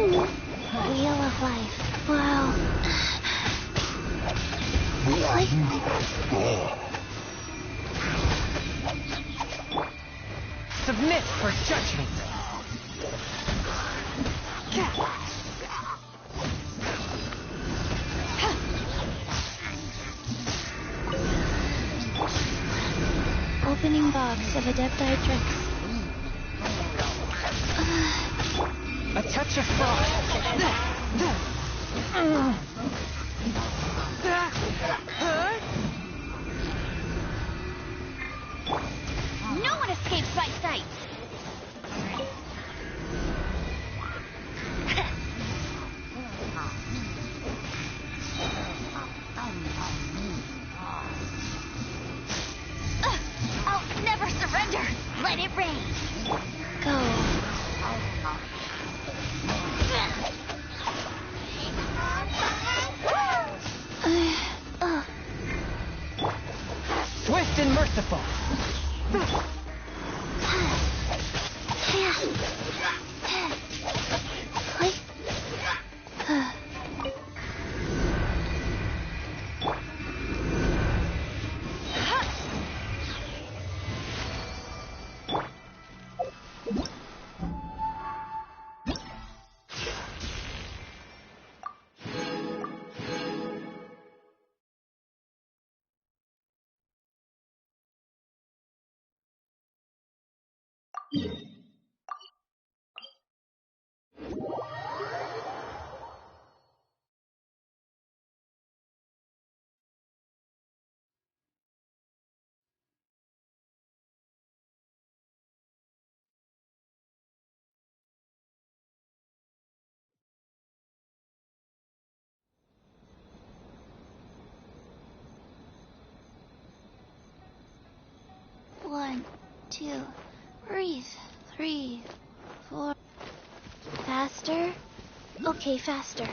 Wheel of life. Wow. Like... Submit for judgment. Opening box of Adepti-Trix. A touch of frost. No one escapes my sight. I'll never surrender. Let it rain. Go. Swift and merciful. One, two, breathe. 3, 4. Faster? Okay, faster.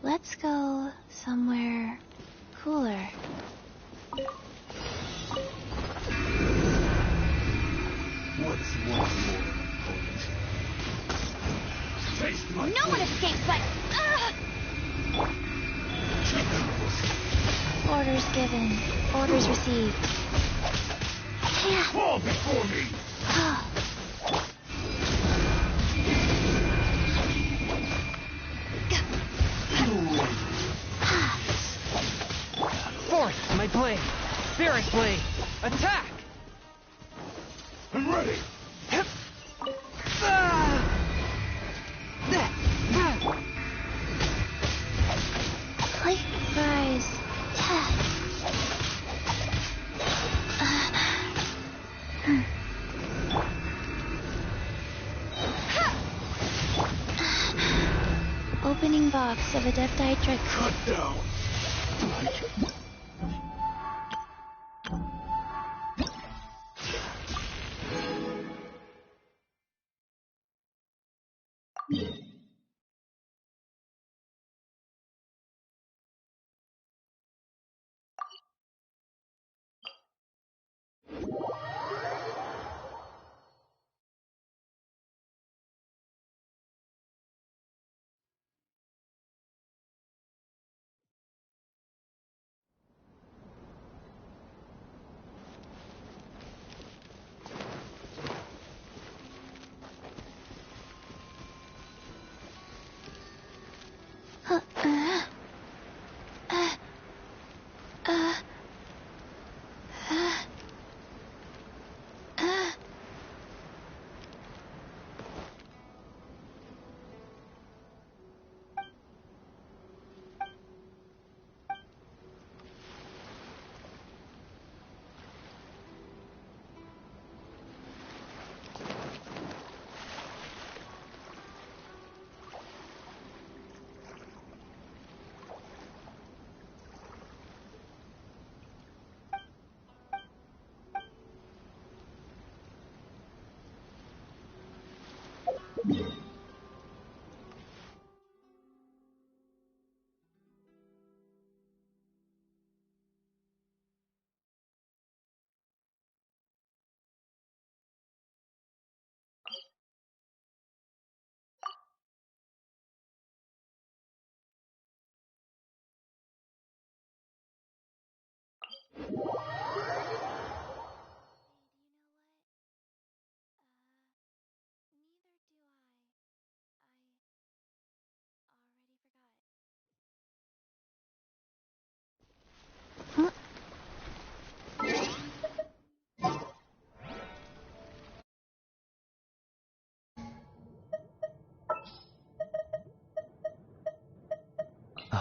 Let's go somewhere cooler. What's one more opponent? Taste my No one escapes my... Orders given. Orders received. Fall before me! Force my blade. Spirit blade. Attack! I'm ready! Light rise. Opening box of Adepti-Trix. Cut down!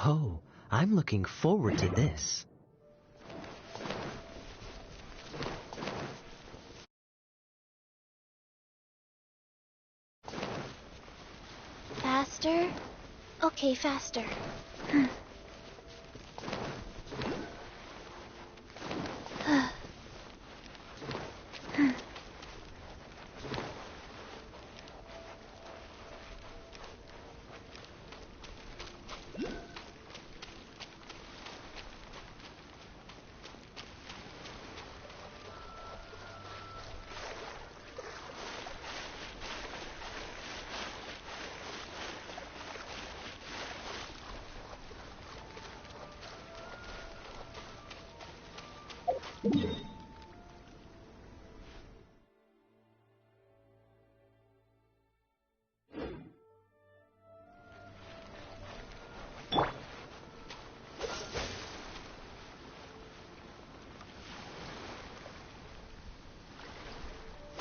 Oh, I'm looking forward to this. Faster? Okay, faster.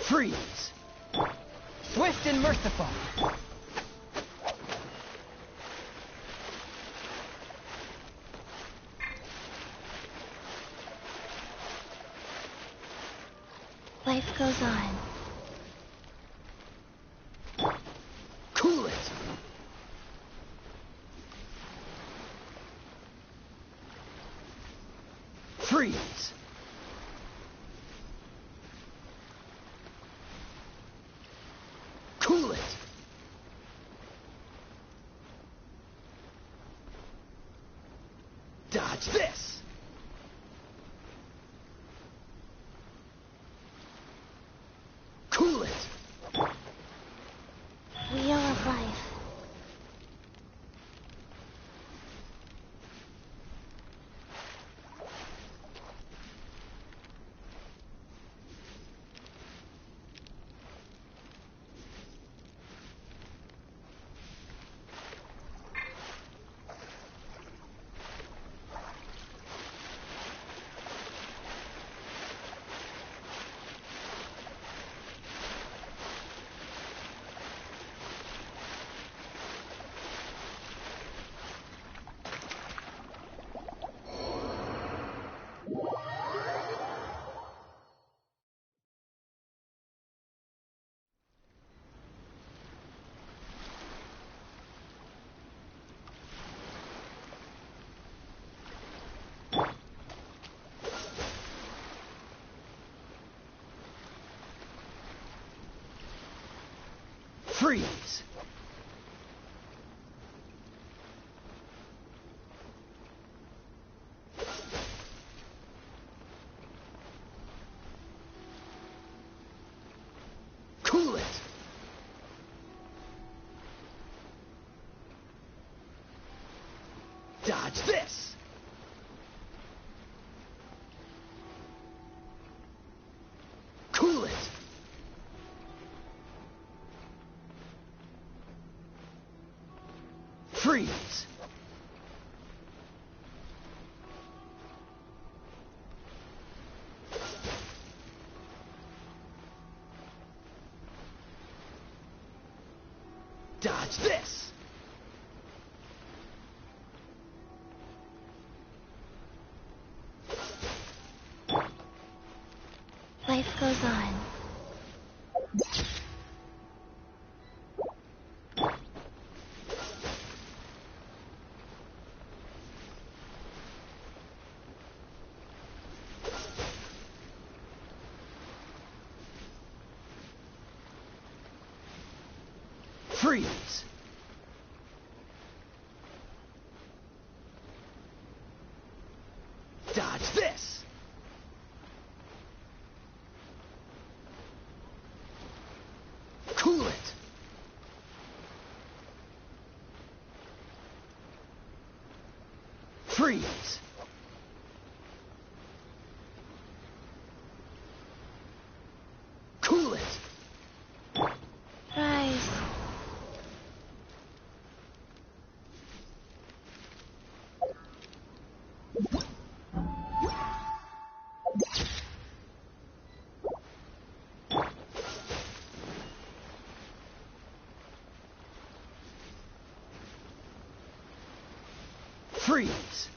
Freeze! Swift and merciful. Life goes on. Cool it! Freeze! Cool it! Dodge this! Cool it! Wheel of life. Freeze! Cool it! Dodge this! Cool it! Freeze! Dodge this! Life goes on. Freeze! Dodge this! Cool it! Freeze! Freeze!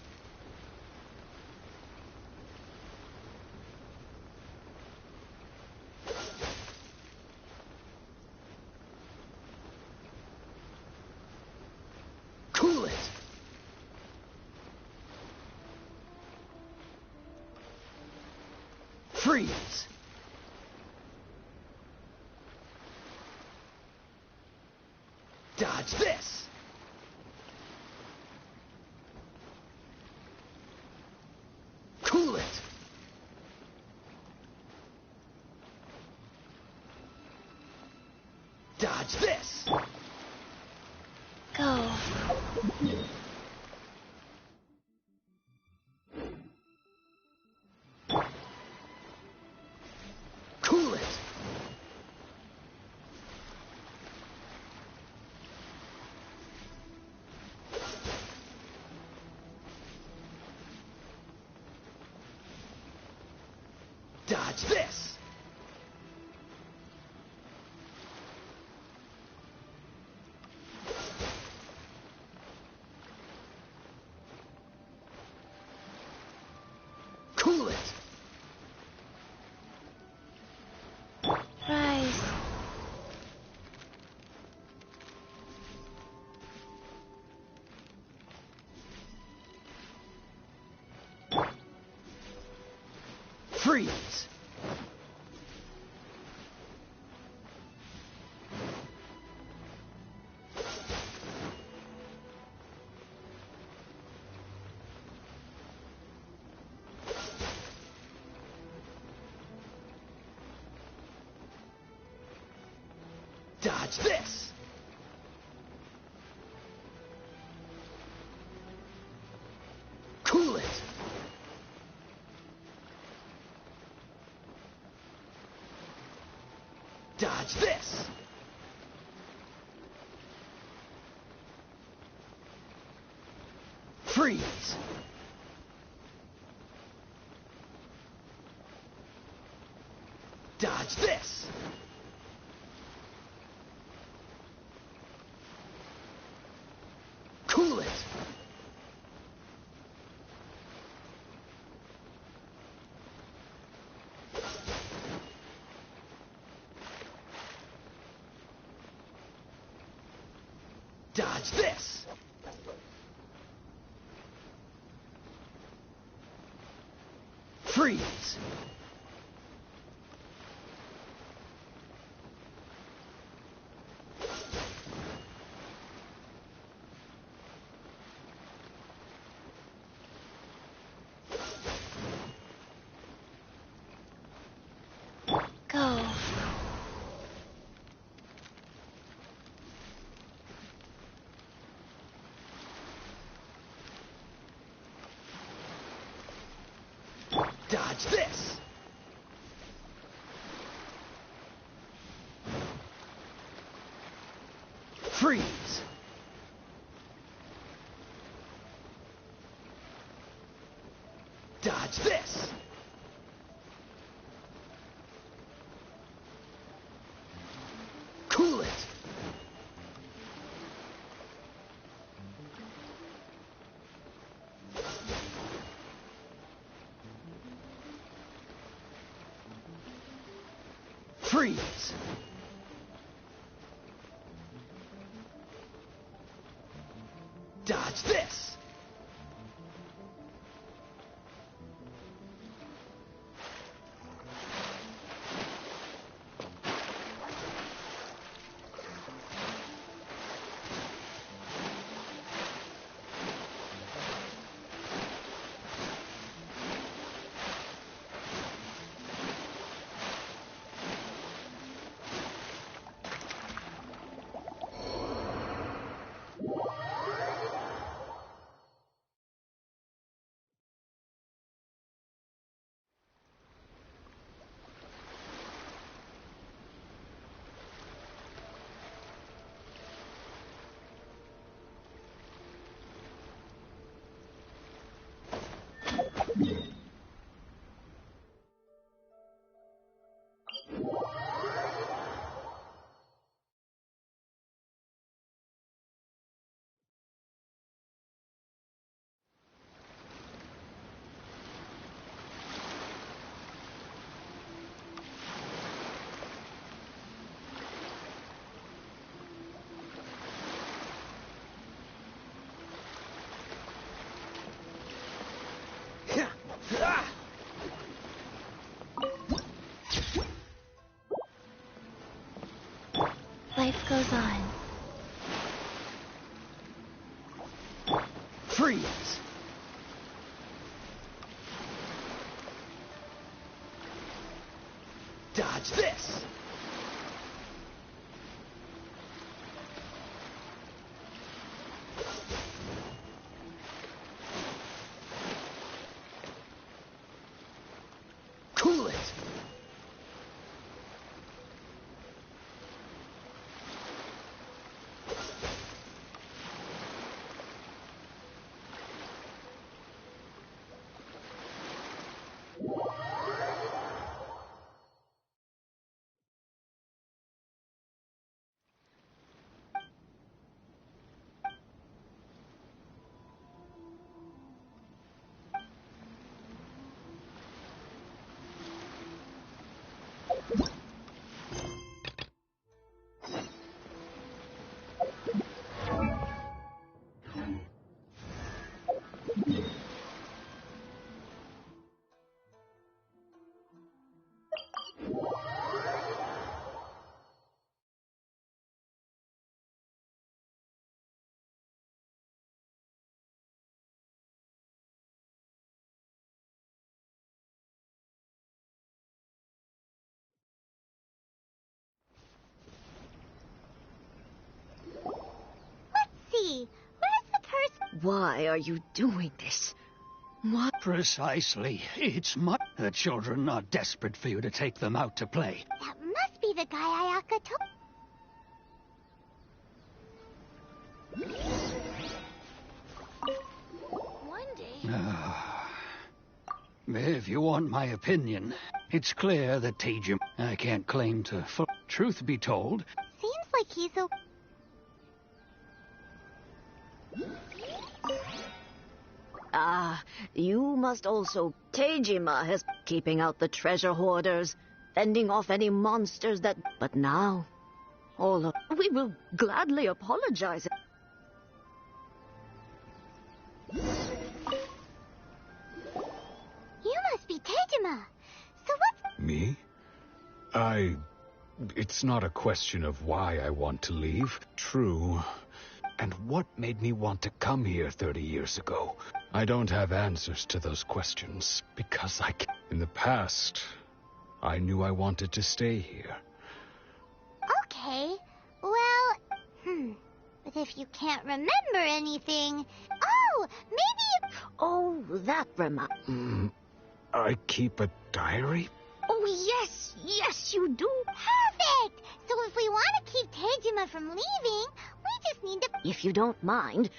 Cool it! Freeze! Dodge this! Cool it! Dodge this! Go. Cool it! Dodge this! Cool it! Rise. Freeze! Dodge this! Cool it! Dodge this! Freeze! Dodge this! Cool it! Dodge this! Freeze! Go. Dodge this! Freeze! Dodge this! Cool it! Freeze! Dodge this! fun. Freeze! Dodge this! Cool it! See, where's the person? Why are you doing this? What? Precisely. It's my... The children are desperate for you to take them out to play. That must be the guy Ayaka told. One day. If you want my opinion, it's clear that Tajim... I can't claim to... Truth be told... Seems like he's a... You must also... Tejima has keeping out the treasure hoarders, fending off any monsters that... But now, all of... We will gladly apologize. You must be Tejima. So what's... Me? It's not a question of why I want to leave. True. And what made me want to come here 30 years ago? I don't have answers to those questions, because in the past, I knew I wanted to stay here. Okay. Well, But if you can't remember anything... Oh, maybe... Oh, that reminds... I keep a diary? Oh, yes, you do. Perfect! So if we want to keep Tejima from leaving, we just need to... If you don't mind,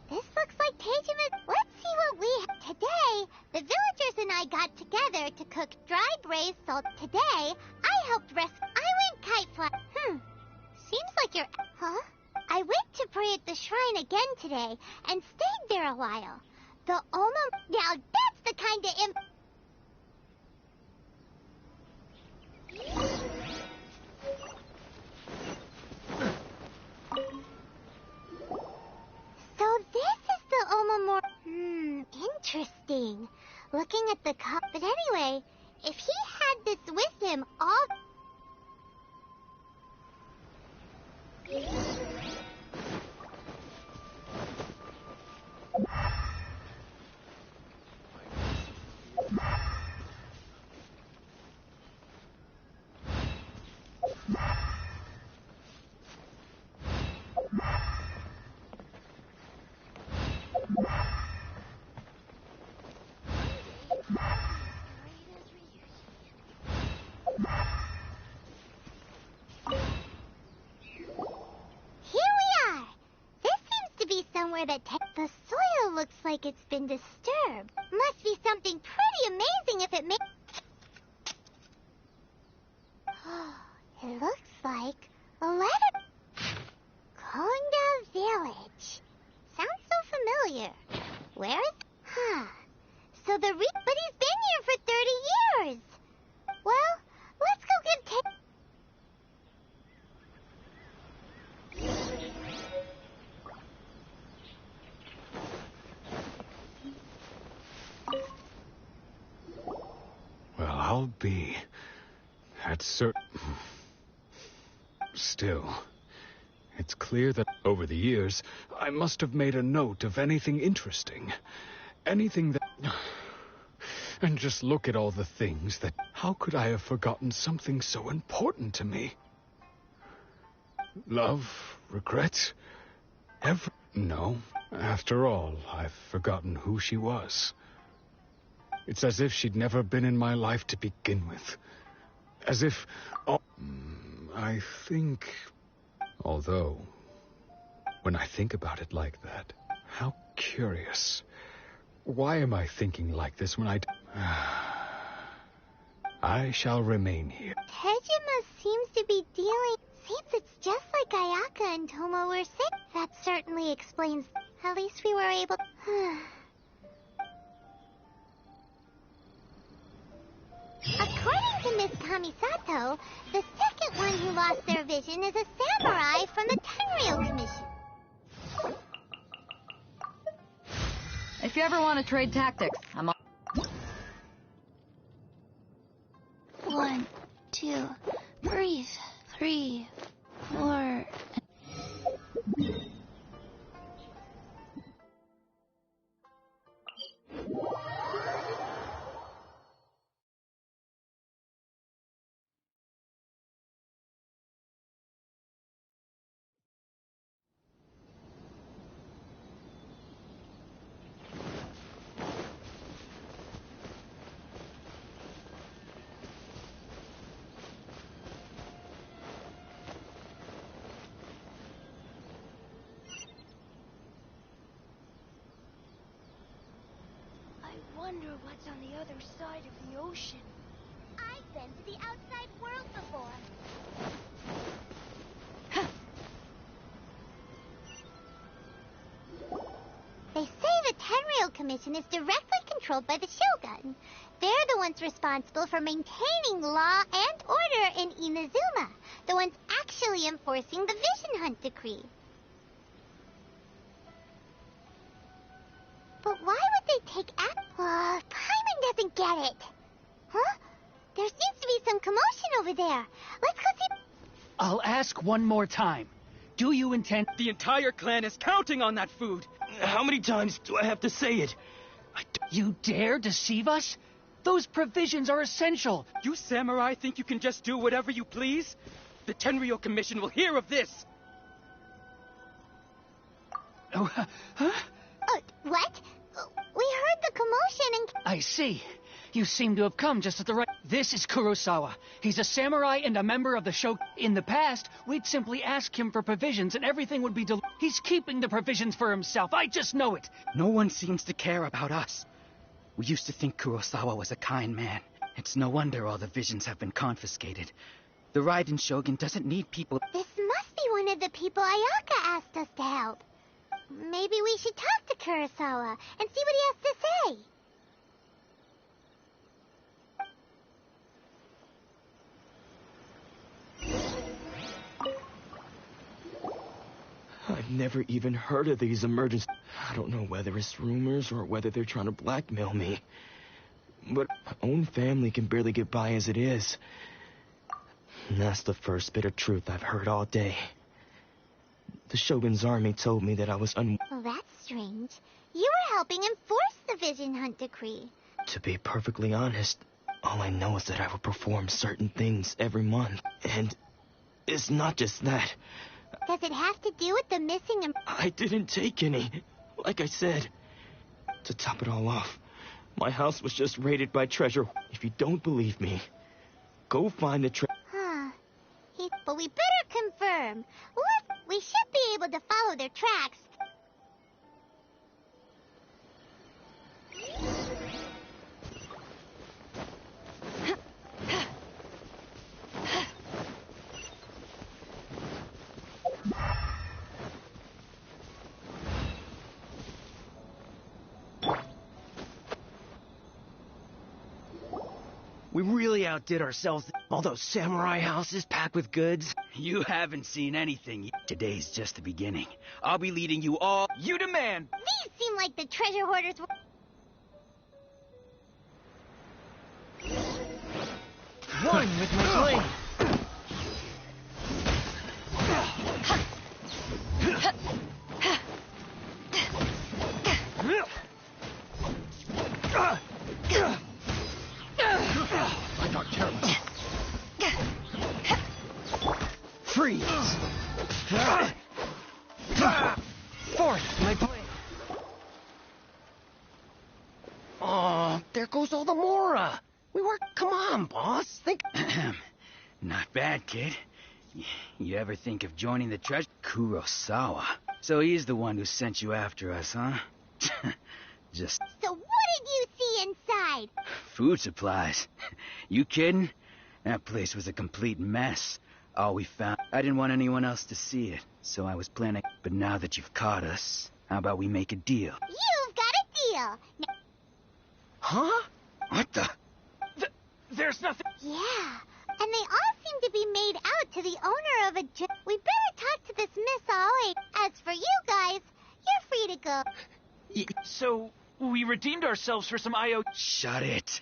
This looks like Tejima... Let's see what we have. Today, the villagers and I got together to cook dry braised salt. Today, I helped rescue... I went kite fly... Seems like you're... Huh? I went to pray at the shrine again today and stayed there a while. The Oma... Now that's the kind of So this is the Omamor... interesting. Looking at the cup... But anyway, if he had this with him all... The soil looks like it's been disturbed. Must be something pretty amazing if it makes... It looks like a letter... Konda Village. Sounds so familiar. Where is... So the But he's been here for 30 years. Well, let's go give I'll be at certain... Still, it's clear that over the years, I must have made a note of anything interesting. Anything that... And just look at all the things that... How could I have forgotten something so important to me? Love, regret, No. After all, I've forgotten who she was. It's as if she'd never been in my life to begin with. As if... I think... Although, when I think about it like that, how curious. Why am I thinking like this when I shall remain here. Tejima seems to be dealing... Seems it's just like Ayaka and Tomo were sick. That certainly explains... At least we were able... According to Miss Kamisato, the second one who lost their vision is a samurai from the Tenryou Commission. If you ever want to trade tactics, I'm on. 1, 2, breathe. 3, 4... I wonder what's on the other side of the ocean. I've been to the outside world before. They say the Tenryou Commission is directly controlled by the Shogun. They're the ones responsible for maintaining law and order in Inazuma. The ones actually enforcing the Vision Hunt Decree. But why would they take act? Paimon doesn't get it. Huh? There seems to be some commotion over there. Let's go see... I'll ask one more time. Do you intend... The entire clan is counting on that food. How many times do I have to say it? You dare deceive us? Those provisions are essential. You samurai think you can just do whatever you please? The Tenryou Commission will hear of this. Oh, huh? What? We heard the commotion and... I see. You seem to have come just at the right... This is Kurosawa. He's a samurai and a member of the Shogun. In the past, we'd simply ask him for provisions and everything would be He's keeping the provisions for himself. I just know it. No one seems to care about us. We used to think Kurosawa was a kind man. It's no wonder all the visions have been confiscated. The Raiden Shogun doesn't need people... This must be one of the people Ayaka asked us to help. Maybe we should talk to Kurosawa and see what he has to say. I've never even heard of these emergencies. I don't know whether it's rumors or whether they're trying to blackmail me. But my own family can barely get by as it is. And that's the first bit of truth I've heard all day. The Shogun's army told me that I was Well, that's strange. You were helping enforce the Vision Hunt Decree. To be perfectly honest, all I know is that I will perform certain things every month. And it's not just that. Does it have to do with the missing... I didn't take any. Like I said. To top it all off, my house was just raided by treasure. If you don't believe me, go find the treasure. But we better confirm. What? We should be able to follow their tracks. We really outdid ourselves. All those samurai houses packed with goods. You haven't seen anything yet. Today's just the beginning. I'll be leading you all. You demand! These seem like the treasure hoarders were... One with my blade. I got careless. Freeze. Fourth, my blade. Oh, there goes all the Mora. We were. Come on, boss. Think. Not bad, kid. You ever think of joining the treasure? Kurosawa. So he's the one who sent you after us, huh? Just So what did you see inside? food supplies. You kidding? That place was a complete mess. All we found, I didn't want anyone else to see it, so I was planning. But now that you've caught us, how about we make a deal? You've got a deal. Huh? What the? There's nothing. Yeah, and they all seem to be made out to the owner of a gym. We better talk to this Miss Aoi. As for you guys, you're free to go. So, we redeemed ourselves for some IO. Shut it.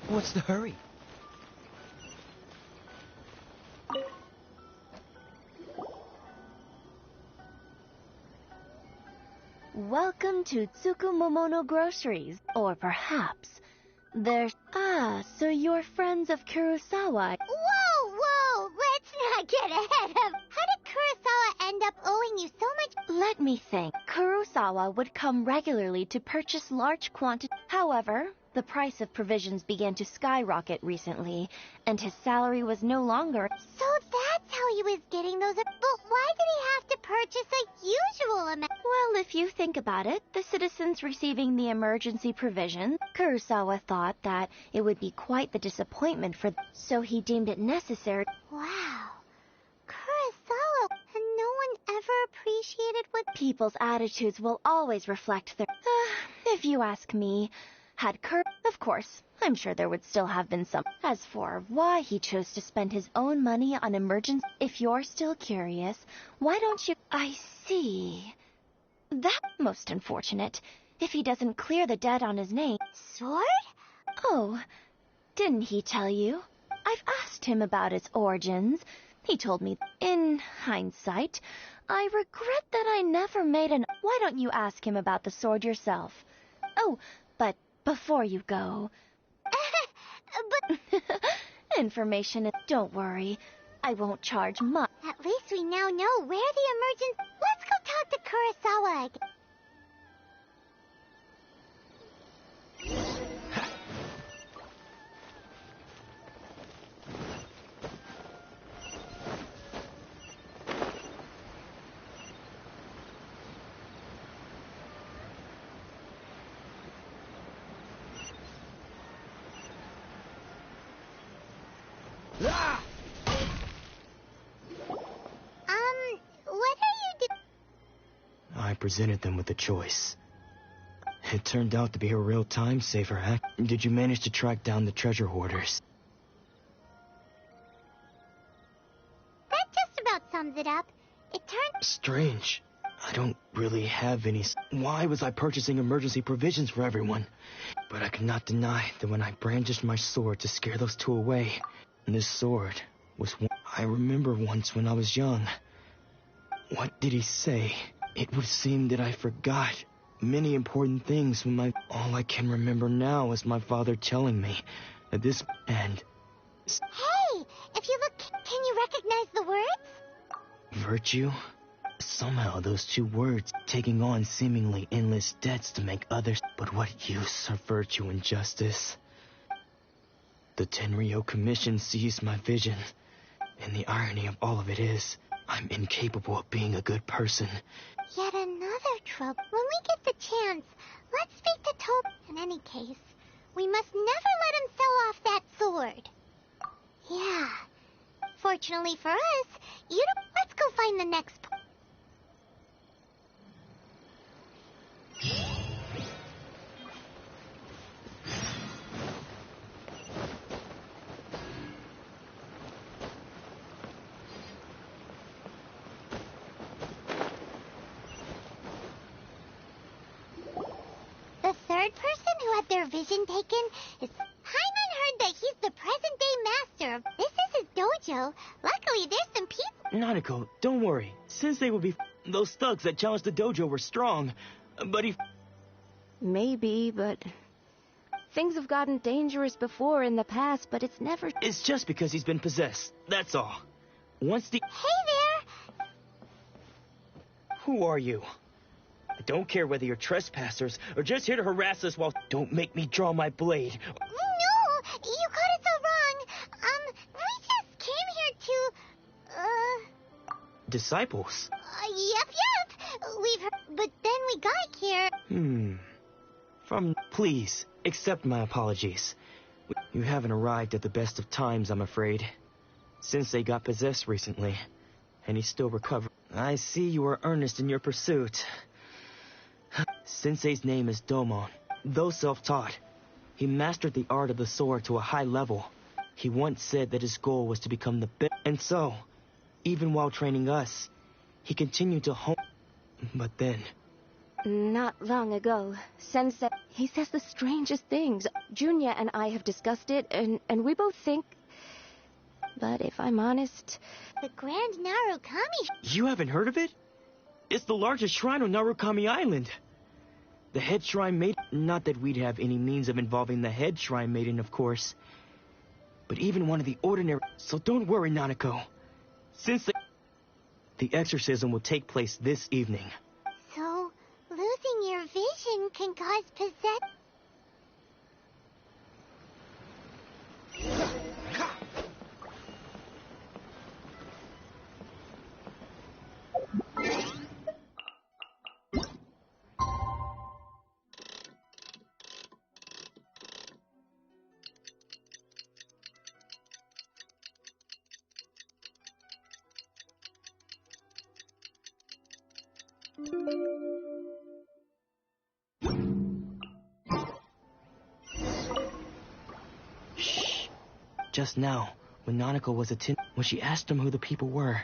What's the hurry? Welcome to Tsukumomono Groceries. Or perhaps there's... Ah, so you're friends of Kurosawa. Whoa, let's not get ahead of... How did Kurosawa end up owing you so much? Let me think. Kurosawa would come regularly to purchase large quantities. However, the price of provisions began to skyrocket recently, and his salary was no longer... So that's how he was getting those... But why did he have to purchase a usual amount? Well, if you think about it, the citizens receiving the emergency provision, Kurosawa thought that it would be quite the disappointment for them, so he deemed it necessary. Wow. Kurosawa, and no one ever appreciated what... People's attitudes will always reflect their... if you ask me, had of course, I'm sure there would still have been some. As for why he chose to spend his own money on emergency... If you're still curious, why don't you... I see. That's most unfortunate. If he doesn't clear the debt on his name... Sword? Oh, didn't he tell you? I've asked him about its origins. He told me, in hindsight, I regret that I never made an... Why don't you ask him about the sword yourself? Oh, but before you go... But... Information... Don't worry, I won't charge much. At least we now know where the emergency... Let's go talk to Kurosawa again. What are you doing? I presented them with a choice. It turned out to be a real time saver hack. Did you manage to track down the treasure hoarders? That just about sums it up. It turned... Strange. I don't really have any... Why was I purchasing emergency provisions for everyone? But I cannot deny that when I brandished my sword to scare those two away, this sword was one... I remember once when I was young. What did he say? It would seem that I forgot many important things when my... All I can remember now is my father telling me that this... And... Hey! If you look... Can you recognize the words? Virtue? Somehow those two words, taking on seemingly endless debts to make others, but what use of virtue and justice? The Tenryo Commission sees my vision, and the irony of all of it is, I'm incapable of being a good person. Yet another trope. When we get the chance, let's speak to Tob. In any case, we must never let him sell off that sword. Yeah. Fortunately for us, let's go find the next... The third person who had their vision taken is... Hyman heard that he's the present-day master. This is his dojo. Luckily, there's some people... Nanako, don't worry. Sensei will be... Those thugs that challenged the dojo were strong, but he... Maybe, but... Things have gotten dangerous before in the past, but it's never... It's just because he's been possessed, that's all. Once the... Hey there! Who are you? I don't care whether you're trespassers or just here to harass us while... Don't make me draw my blade. No! You got it so wrong. We just came here to... Disciples? Yep. We've heard... But then we got here... Please, accept my apologies. You haven't arrived at the best of times, I'm afraid. Sensei got possessed recently, and he's still recovering. I see you are earnest in your pursuit. Sensei's name is Domon. Though self-taught, he mastered the art of the sword to a high level. He once said that his goal was to become the best. And so, even while training us, he continued to hone. But then... Not long ago, Sensei... He says the strangest things. Junya and I have discussed it, and we both think... But if I'm honest... The Grand Narukami... You haven't heard of it? It's the largest shrine on Narukami Island. The head shrine maiden... Not that we'd have any means of involving the head shrine maiden, of course. But even one of the ordinary... So don't worry, Nanako. Since the exorcism will take place this evening. So, losing your vision can cause possession... Shh. Just now, when Nanako was when she asked him who the people were,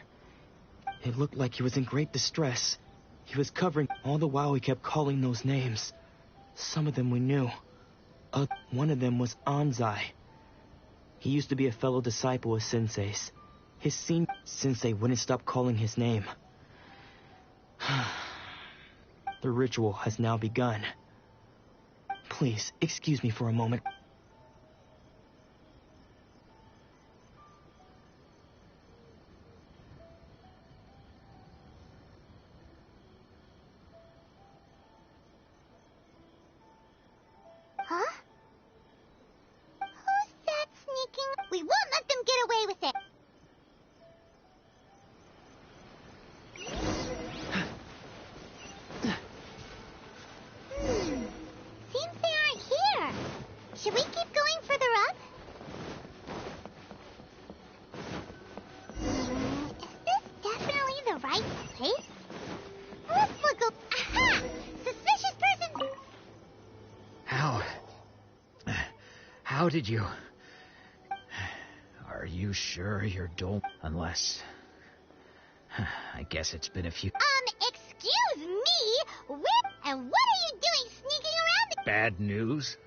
it looked like he was in great distress. He was covering, all the while he kept calling those names. Some of them we knew. One of them was Anzai. He used to be a fellow disciple of Sensei's. His Sensei wouldn't stop calling his name. The ritual has now begun. Please, excuse me for a moment. Huh? Who's that sneaking? We won't let them get away with it. Seems they aren't here. Should we keep going further up? Is this definitely the right place? Let's look. Aha! Suspicious person. How did you... Are you sure you're Unless... I guess it's been a few... Excuse me? And what are you doing sneaking around? Bad news?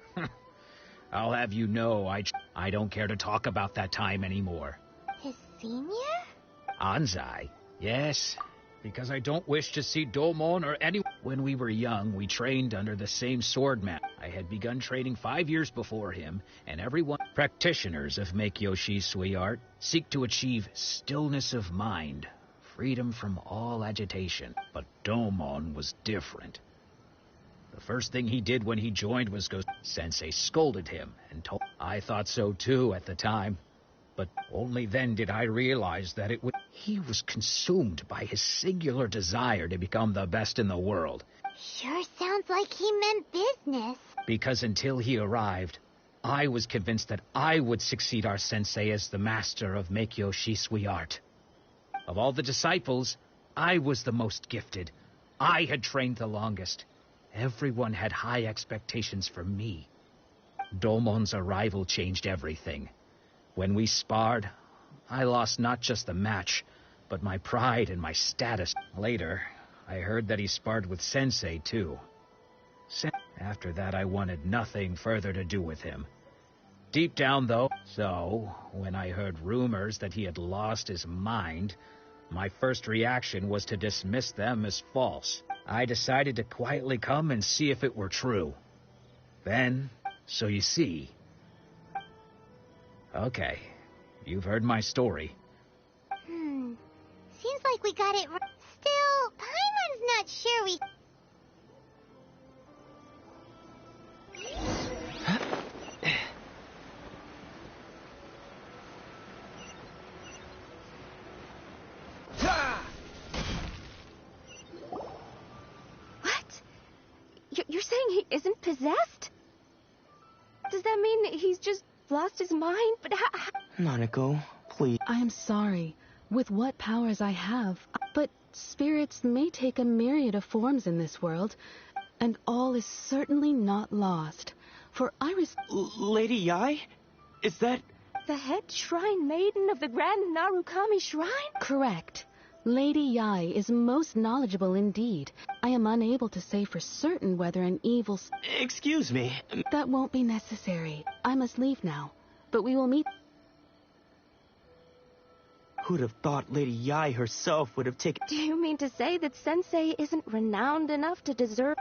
I'll have you know I don't care to talk about that time anymore. His senior? Anzai? Yes, because I don't wish to see Domon or anyone. When we were young, we trained under the same swordman. I had begun training 5 years before him, and everyone... Practitioners of Make Yoshi's Sui art seek to achieve stillness of mind freedom from all agitation. But Domon was different. The first thing he did when he joined was go... Sensei scolded him and told... I thought so too at the time. But only then did I realize that it was... He was consumed by his singular desire to become the best in the world. Sure sounds like he meant business. Because until he arrived, I was convinced that I would succeed our sensei as the master of Meikyo Shisui art. Of all the disciples, I was the most gifted. I had trained the longest. Everyone had high expectations for me. Domon's arrival changed everything. When we sparred, I lost not just the match, but my pride and my status. Later, I heard that he sparred with Sensei, too. After that, I wanted nothing further to do with him. Deep down, though, so, when I heard rumors that he had lost his mind, my first reaction was to dismiss them as false. I decided to quietly come and see if it were true. Then, so you see... Okay, you've heard my story. Seems like we got it right. Still, Paimon's not sure we... What? You're saying he isn't possessed? Does that mean he's just lost his mind? But Nanako, please. I am sorry. With what powers I have, but spirits may take a myriad of forms in this world, and all is certainly not lost. For Lady Yai? Is that... the head shrine maiden of the Grand Narukami Shrine? Correct. Lady Yai is most knowledgeable indeed. I am unable to say for certain whether an evil... Excuse me. That won't be necessary. I must leave now, but we will meet... Who'd have thought Lady Yai herself would have taken... Do you mean to say that Sensei isn't renowned enough to deserve...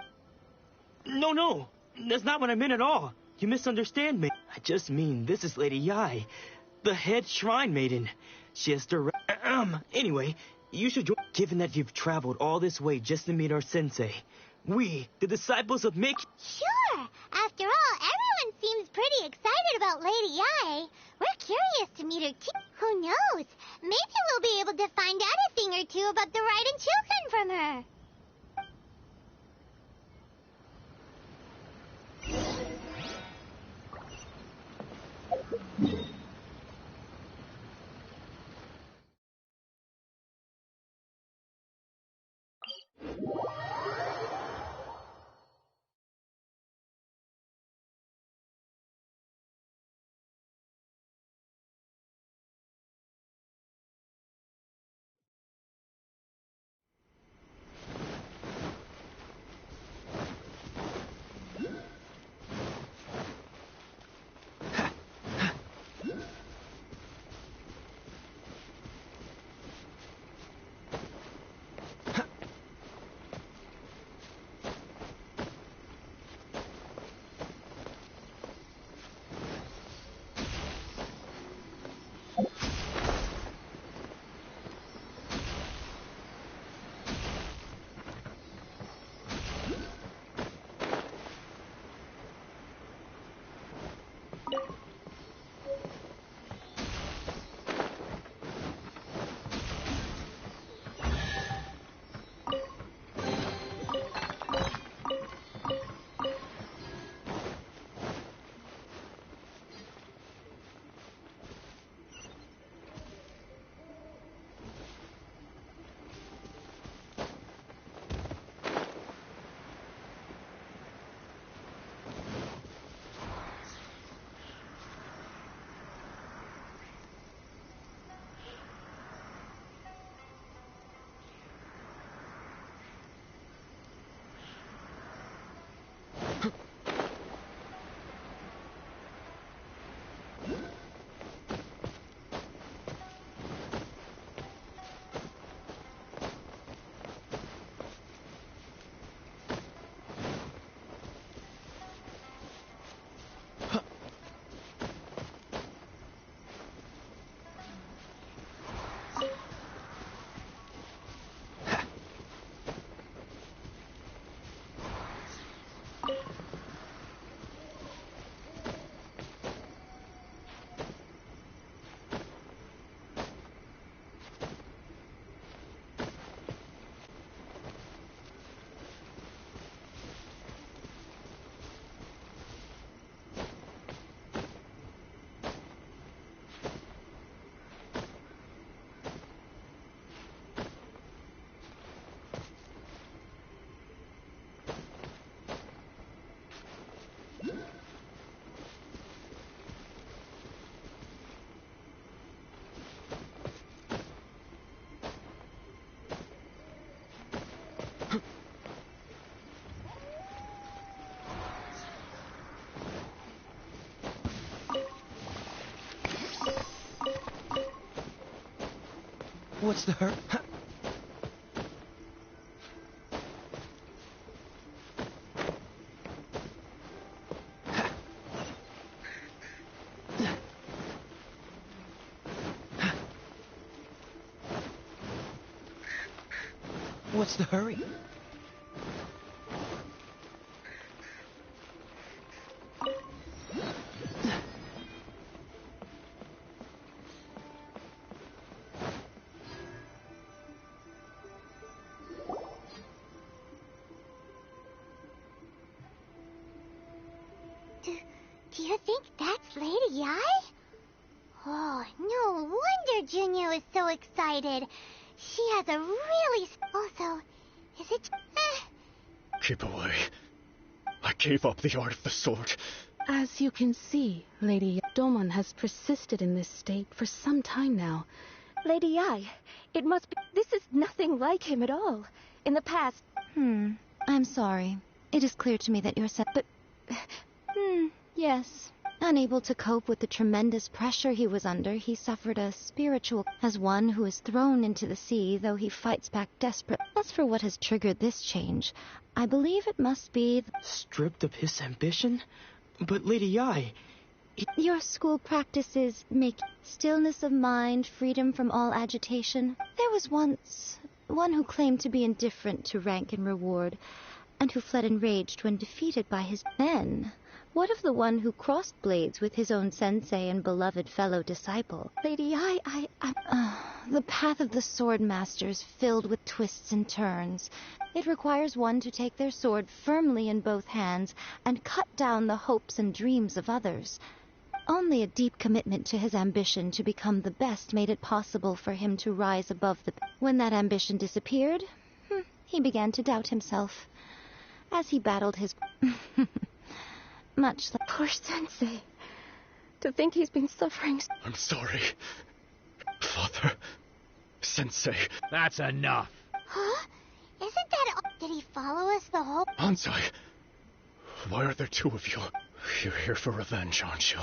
No. That's not what I meant at all. You misunderstand me. I just mean this is Lady Yai, the head shrine maiden. She has direct... Anyway, you should join... Given that you've traveled all this way just to meet our sensei. We, the disciples of Meikyo... Sure! After all, everyone seems pretty excited about Lady Yai. We're curious to meet her too. Who knows? Maybe we'll be able to find out a thing or two about the Raiden children from her. What's the hurt? What's the hurry? Do you think that's Lady Ai? Oh, no wonder Junior is so excited. She has a really... Also, is it... Keep away. I gave up the art of the sword. As you can see, Lady Domon has persisted in this state for some time now. Lady Ai, it must be... This is nothing like him at all. In the past... I'm sorry. It is clear to me that you're but... Yes. Unable to cope with the tremendous pressure he was under, he suffered a spiritual... As one who is thrown into the sea, though he fights back desperate. As for what has triggered this change, I believe it must be... Stripped of his ambition? But Lady Ai... Your school practices make stillness of mind, freedom from all agitation. There was once one who claimed to be indifferent to rank and reward, and who fled enraged when defeated by his men. What of the one who crossed blades with his own sensei and beloved fellow disciple? Lady Ai, The path of the sword master is filled with twists and turns. It requires one to take their sword firmly in both hands and cut down the hopes and dreams of others. Only a deep commitment to his ambition to become the best made it possible for him to rise above the... When that ambition disappeared, he began to doubt himself. As he battled his... Much like... Poor sensei. To think he's been suffering... I'm sorry. Father. Sensei. That's enough. Huh? Isn't that all? Did he follow us the whole... Ansai. Why are there two of you? You're here for revenge, aren't you?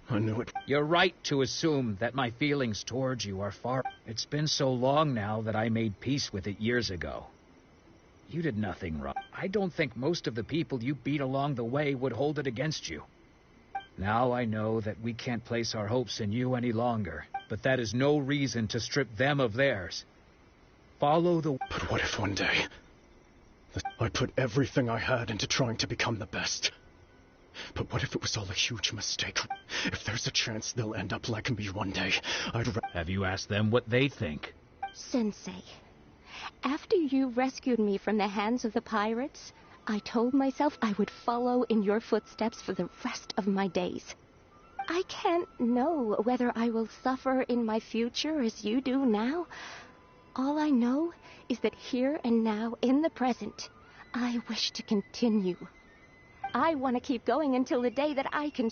I knew it. You're right to assume that my feelings towards you are far... It's been so long now that I made peace with it years ago. You did nothing wrong. I don't think most of the people you beat along the way would hold it against you. Now I know that we can't place our hopes in you any longer, but that is no reason to strip them of theirs. Follow the... But what if one day... I put everything I had into trying to become the best. But what if it was all a huge mistake? If there's a chance they'll end up like me one day, Have you asked them what they think? Sensei, after you rescued me from the hands of the pirates, I told myself I would follow in your footsteps for the rest of my days. I can't know whether I will suffer in my future as you do now. All I know is that here and now, in the present, I wish to continue. I want to keep going until the day that I can...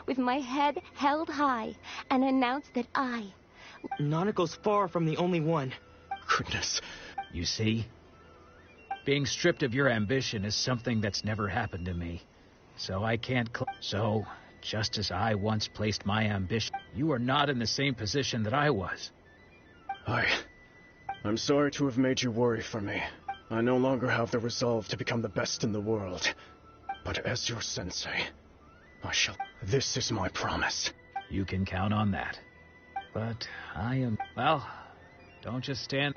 with my head held high and announce that I... Nanako's far from the only one. Goodness. You see? Being stripped of your ambition is something that's never happened to me. So I can't... So, just as I once placed my ambition, you are not in the same position that I was. I'm sorry to have made you worry for me. I no longer have the resolve to become the best in the world. But as your sensei, I shall... This is my promise. You can count on that. But I am... Well, don't just stand...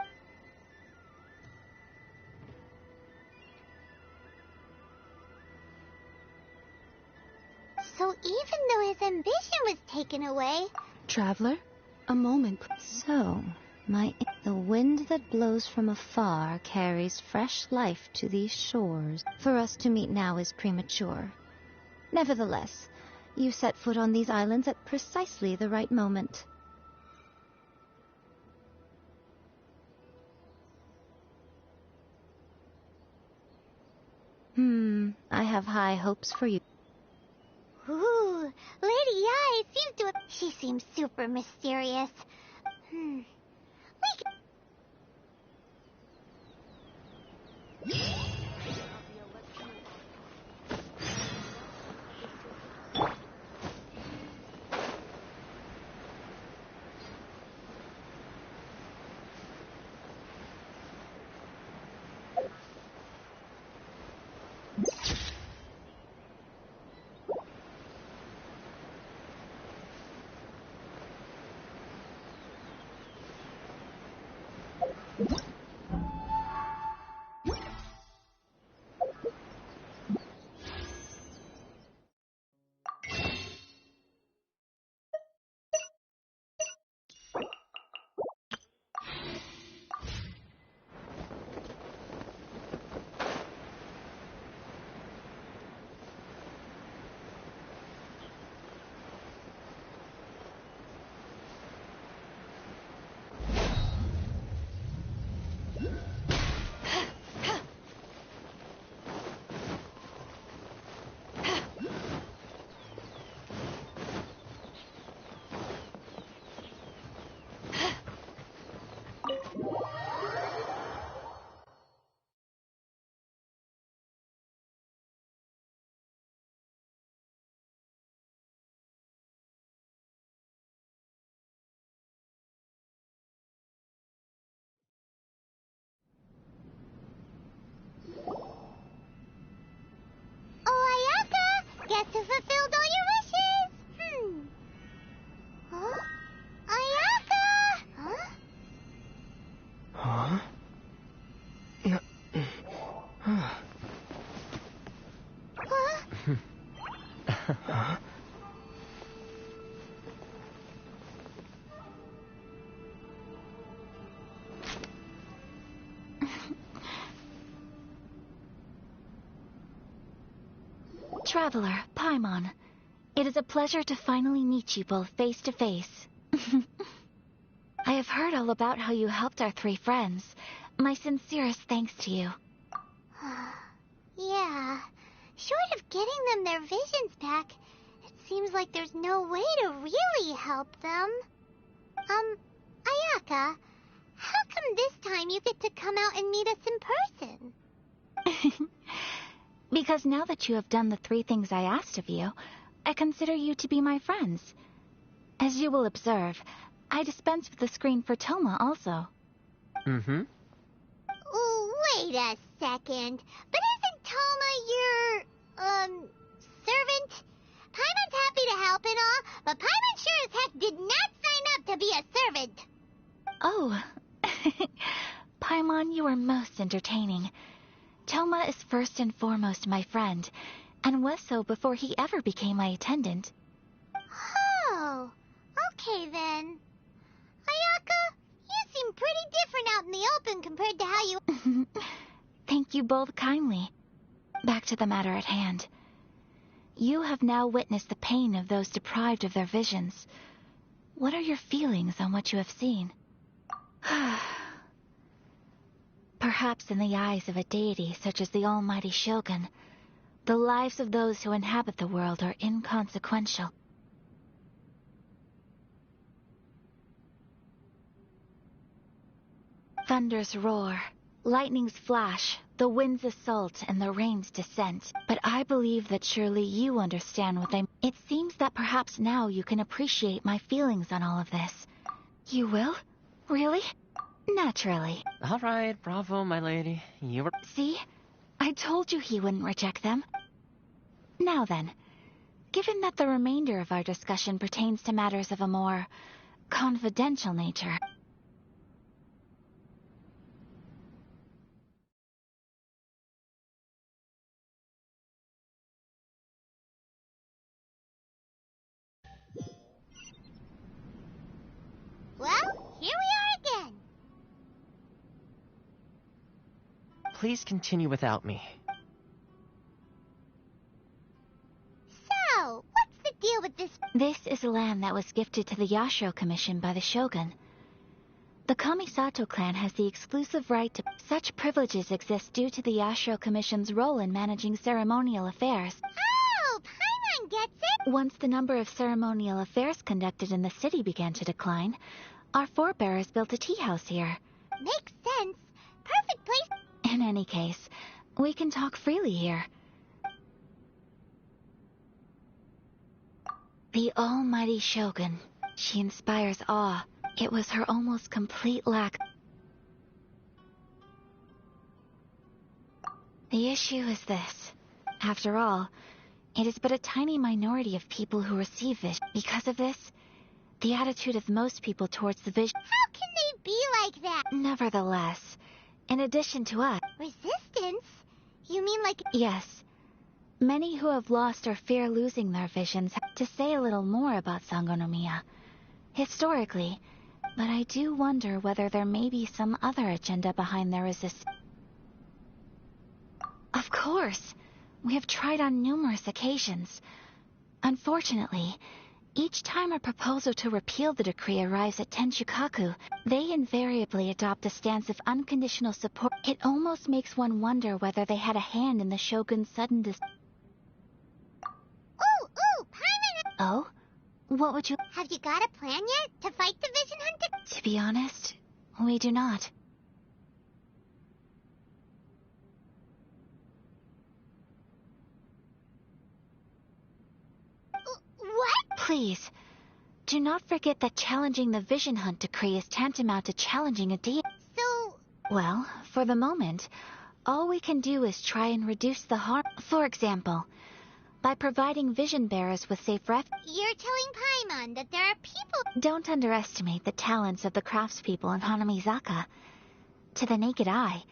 So even though his ambition was taken away... Traveler, a moment. So, the wind that blows from afar carries fresh life to these shores. For us to meet now is premature. Nevertheless, you set foot on these islands at precisely the right moment. I have high hopes for you. Ooh, Lady Ai seems to... She seems super mysterious. Traveler, Paimon, it is a pleasure to finally meet you both face to face. I have heard all about how you helped our three friends. My sincerest thanks to you. Yeah. Short of getting them their visions back, it seems like there's no way to really help them. Ayaka, how come this time you get to come out and meet us in person? Because now that you have done the 3 things I asked of you, I consider you to be my friends. As you will observe, I dispense with the screen for Toma also. Mm-hmm. Wait a second. But isn't Toma your, servant? Paimon's happy to help and all, but Paimon sure as heck did not sign up to be a servant. Oh. Paimon, you are most entertaining. Toma is first and foremost my friend, and was so before he ever became my attendant. Oh, okay then. Ayaka, you seem pretty different out in the open compared to how you... Thank you both kindly. Back to the matter at hand. You have now witnessed the pain of those deprived of their visions. What are your feelings on what you have seen? Perhaps in the eyes of a deity such as the almighty Shogun, the lives of those who inhabit the world are inconsequential. Thunders roar, lightnings flash, the winds assault, and the rains descend. But I believe that surely you understand what It seems that perhaps now you can appreciate my feelings on all of this. You will? Really? Naturally. All right, bravo, my lady. You were... See? I told you he wouldn't reject them. Now then, given that the remainder of our discussion pertains to matters of a more confidential nature... Well, here we are again. Please continue without me. So, what's the deal with this? This is land that was gifted to the Yashiro Commission by the Shogun. The Kamisato clan has the exclusive right to... Such privileges exist due to the Yashiro Commission's role in managing ceremonial affairs. Oh, Paimon gets it! Once the number of ceremonial affairs conducted in the city began to decline, our forebears built a tea house here. Makes sense. Perfect place. In any case, we can talk freely here. The almighty Shogun. She inspires awe. It was her almost complete lack... The issue is this. After all, it is but a tiny minority of people who receive vision. Because of this, the attitude of most people towards the vision... How can they be like that? Nevertheless, in addition to us... Resistance? You mean like... Yes. Many who have lost or fear losing their visions have to say a little more about Sangonomiya. Historically, but I do wonder whether there may be some other agenda behind their resistance. Of course. We have tried on numerous occasions. Unfortunately, each time a proposal to repeal the decree arrives at Tenshukaku, they invariably adopt a stance of unconditional support. It almost makes one wonder whether they had a hand in the Shogun's sudden Ooh, Paimon! Oh? What would you... Have you got a plan yet to fight the Vision Hunter? To be honest, we do not. What? Please, do not forget that challenging the Vision Hunt decree is tantamount to challenging a deity. So... Well, for the moment, all we can do is try and reduce the harm. For example, by providing vision bearers with safe refuge. You're telling Paimon that there are people... Don't underestimate the talents of the craftspeople in Hanamizaka. To the naked eye,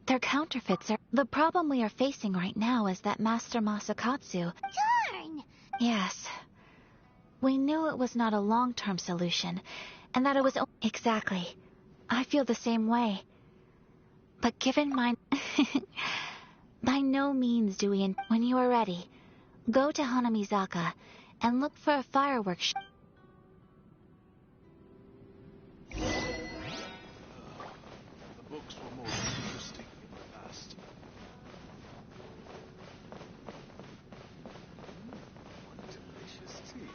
their counterfeits are... The problem we are facing right now is that Master Masakatsu... Darn! Yes. We knew it was not a long-term solution, and that it was... Exactly. I feel the same way. But given my... By no means do we... When you are ready, Go to Hanamizaka and look for a fireworks show. The books were more interesting in the past. What delicious tea.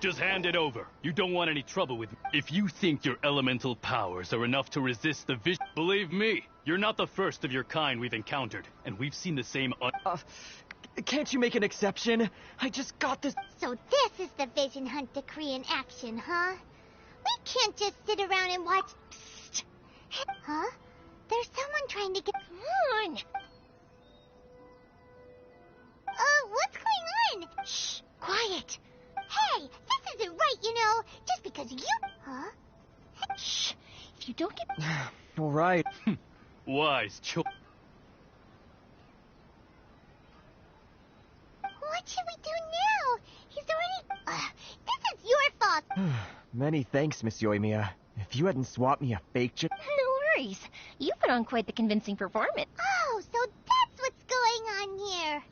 Just hand it over. You don't want any trouble with me. If you think your elemental powers are enough to resist the vision, believe me, you're not the first of your kind we've encountered, and we've seen the same Can't you make an exception? I just got this. So this is the Vision Hunt decree in action, huh? We can't just sit around and watch. Psst. Huh? There's someone trying to get. Come on! What's going on? Shh! Quiet! Hey, this isn't right, you know. Just because you... Huh? Shh! If you don't get... All right. Wise choice. What should we do now? He's already... this is your fault. Many thanks, Miss Yoimiya. If you hadn't swapped me a fake chip... No worries. You put on quite the convincing performance. Oh, so that's what's going on here.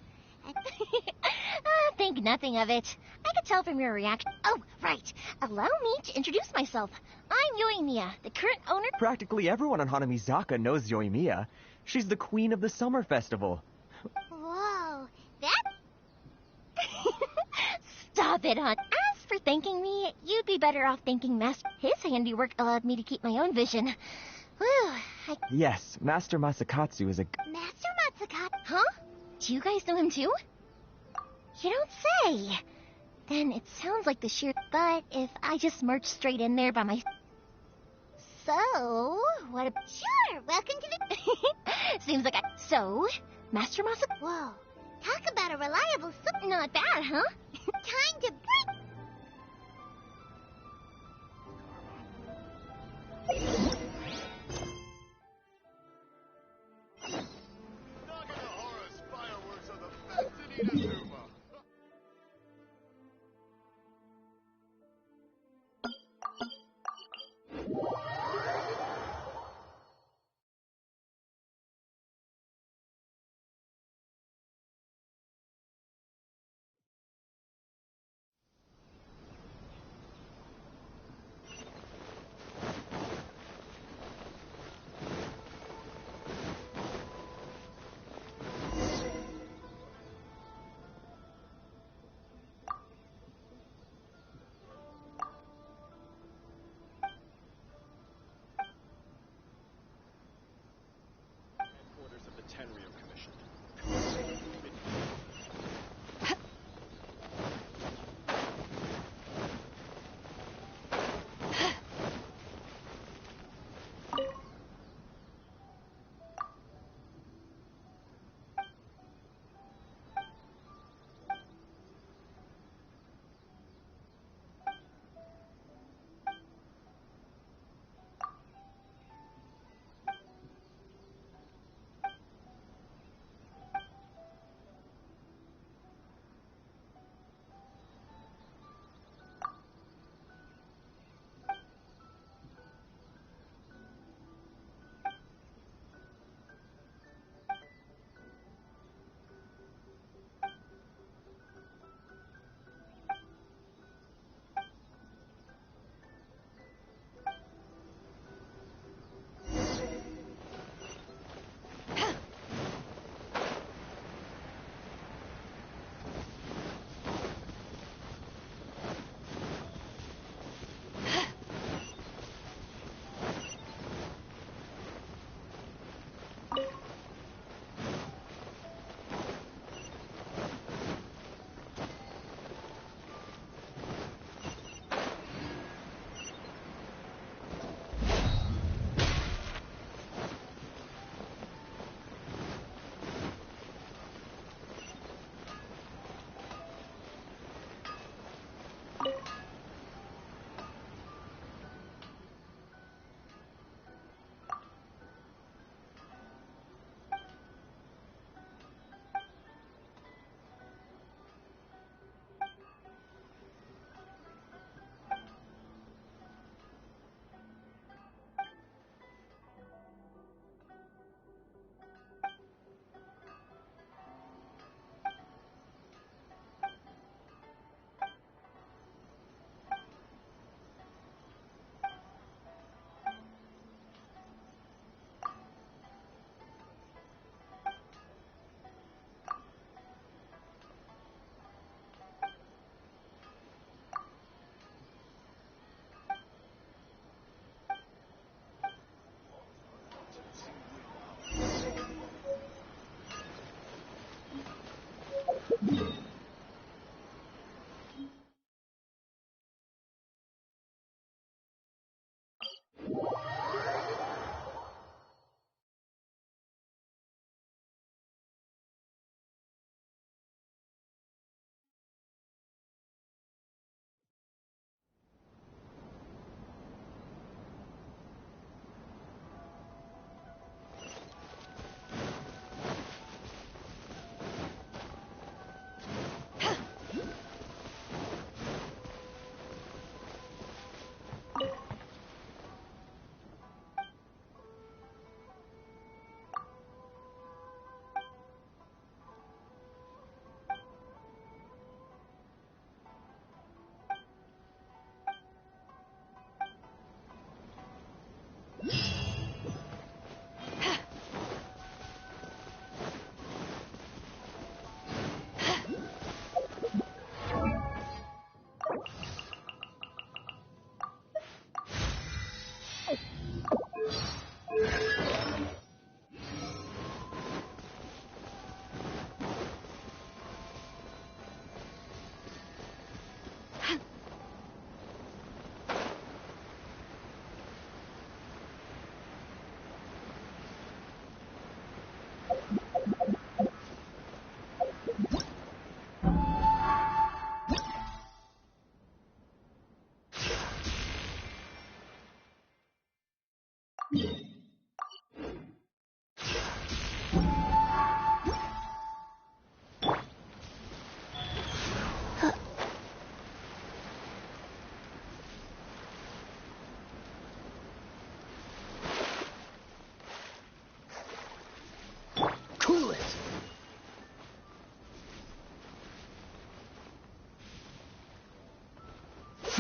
Think nothing of it. I could tell from your reaction. Oh, right. Allow me to introduce myself. I'm Yoimiya, the current owner. Practically everyone on Hanamizaka knows Yoimiya. She's the queen of the summer festival. Whoa, that... Stop it, hon. As for thanking me, you'd be better off thanking Master. His handiwork allowed me to keep my own vision. Whew, Yes, Master Masakatsu is a... Master Matsukata? Huh? Do you guys know him too? You don't say. Then it sounds like the sheer... But if I just march straight in there by my... So, what a... Sure, welcome to the... Seems like I... So, Master Masa... Whoa, talk about a reliable... Not bad, huh? Time to break... Naganohara's fireworks are the best in Inazuma.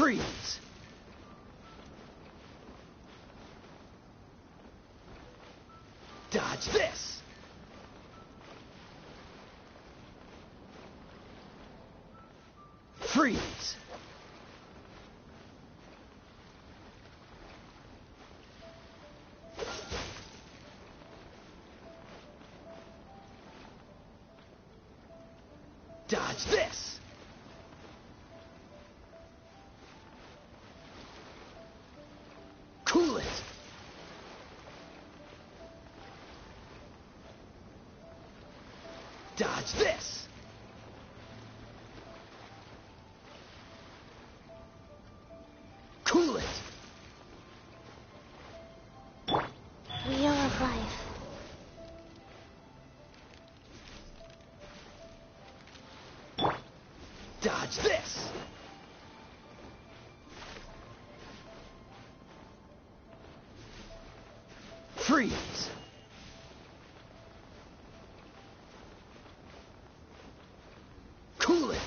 Freeze! Dodge this! Freeze! Dodge this! Cool it! Dodge this! Cool it! Wheel of Life. Dodge this! Freeze! Cool it!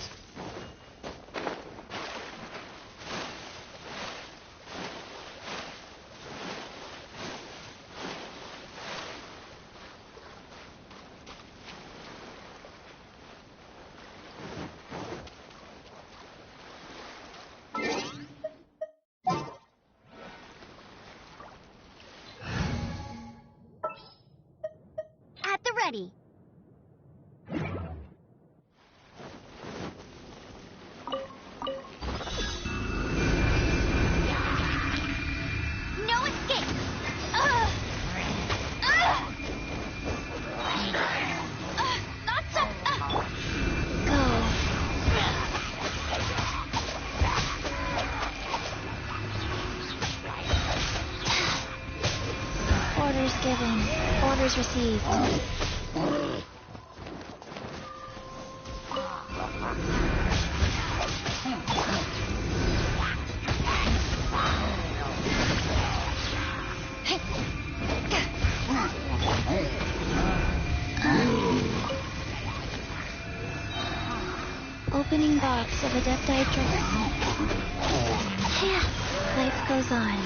At the ready. No escape. Not so. Go. Orders given. Orders received. Opening box of Adepti Dragon. Life goes on.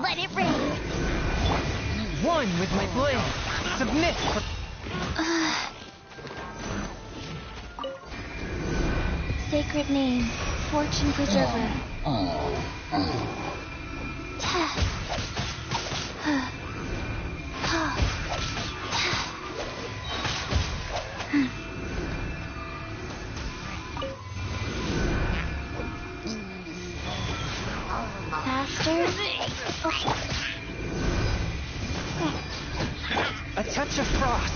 Let it rain. One with my blade. Submit for... Sacred name. Fortune Preserver. Faster. A touch of frost.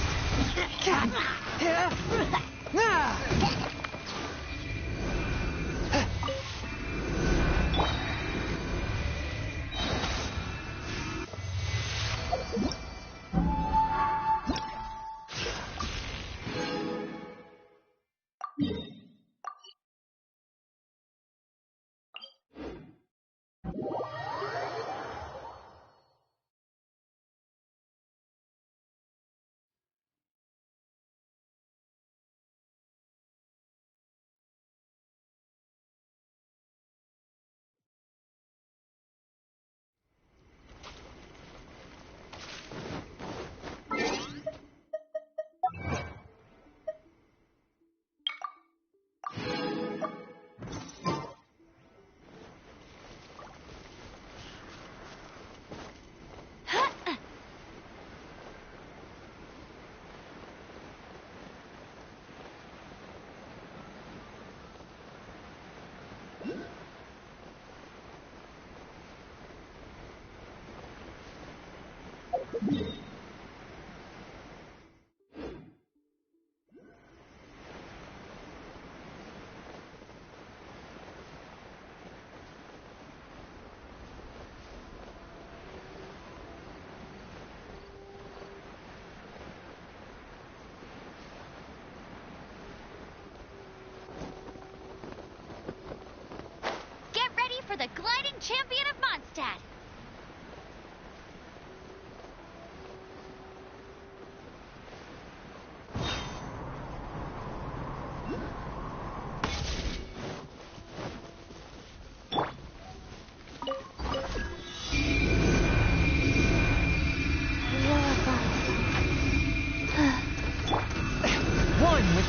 Get ready for the gliding champion of Mondstadt.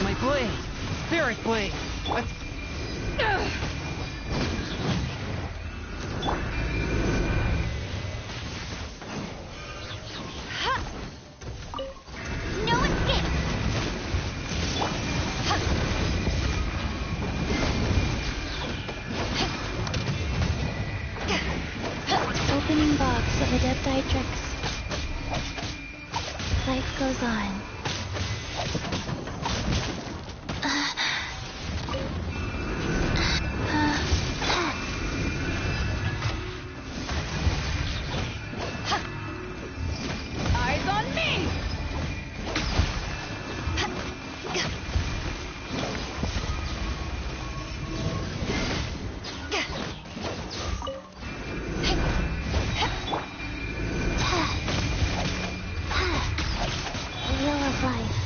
My blade! Spirit blade! No escape! Opening box of Adepti. Life goes on. Eyes on me! Wheel of life.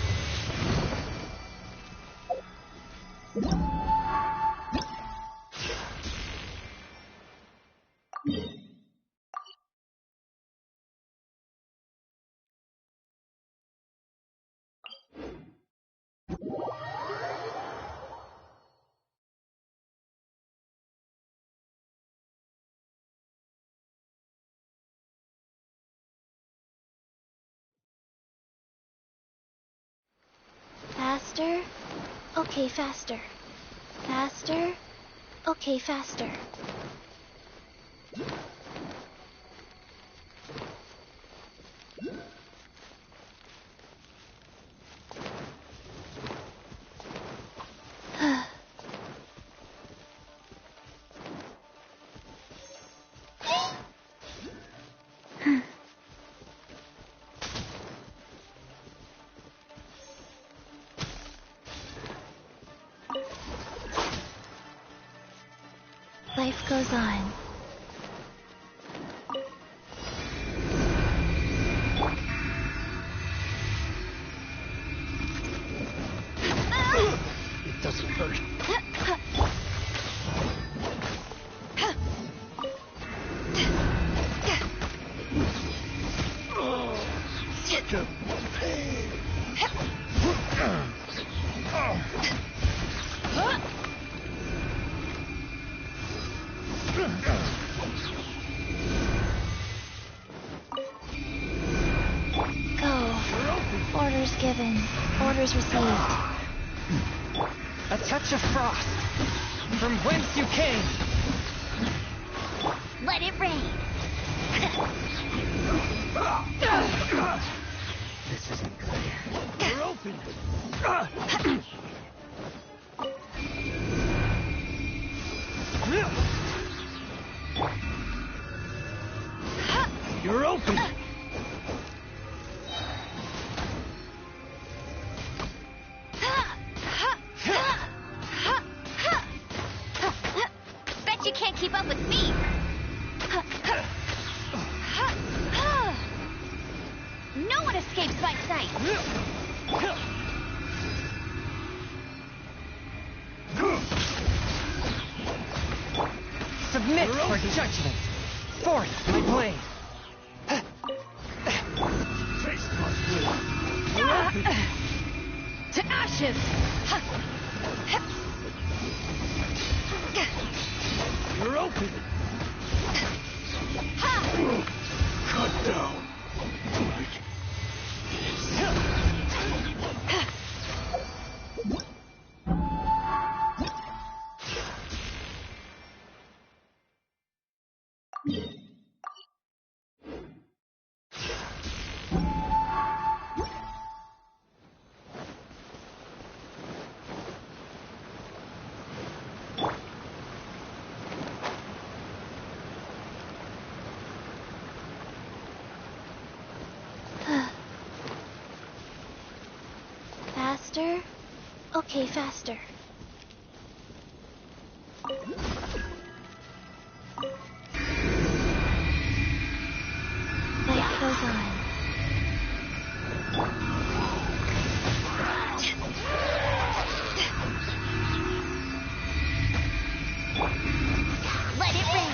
Faster? Okay, faster. Faster? Okay, faster. Life goes on. It doesn't hurt. Such a pain. Go. Orders given. Orders received. A touch of frost! From whence you came! Let it rain! This isn't good. We're open. You're open! Bet you can't keep up with me! No one escapes my sight! Submit for judgment! Forth my blade! Taste my blade. We're open! To ashes! You're open. Cut down. Faster? Okay, faster. Life goes on. Let it rain!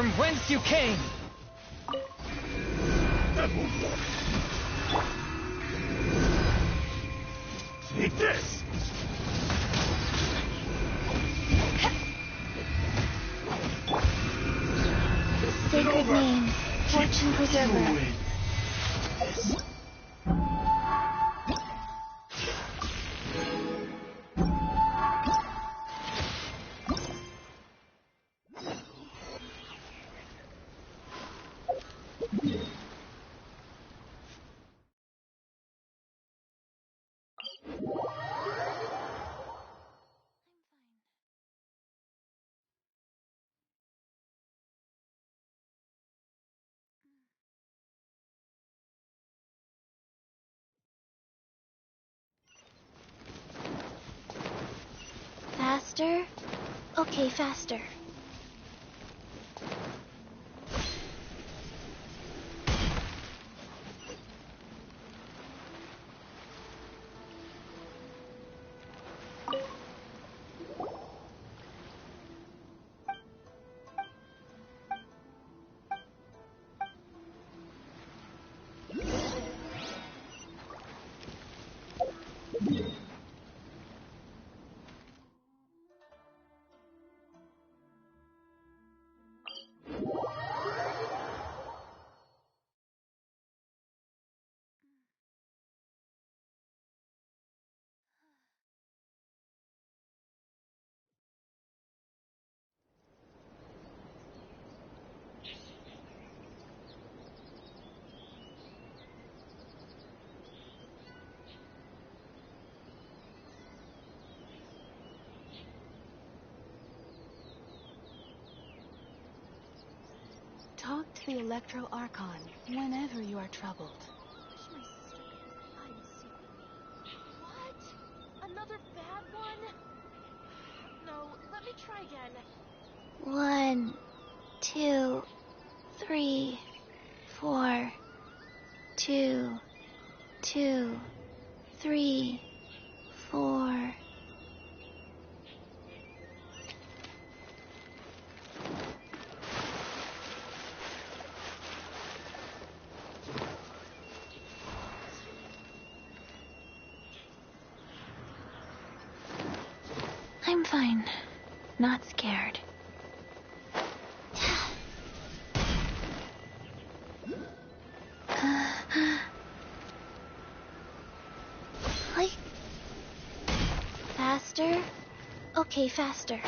from whence you came. Take this! Sacred name, Fortune Preserver. Faster? Okay, faster. Talk to the Electro Archon whenever you are troubled. What? Another bad one? No, let me try again. 1, 2, 3, 4. 2, 2, 3, 4. I'm fine. Not scared. Like... Faster? Okay, faster.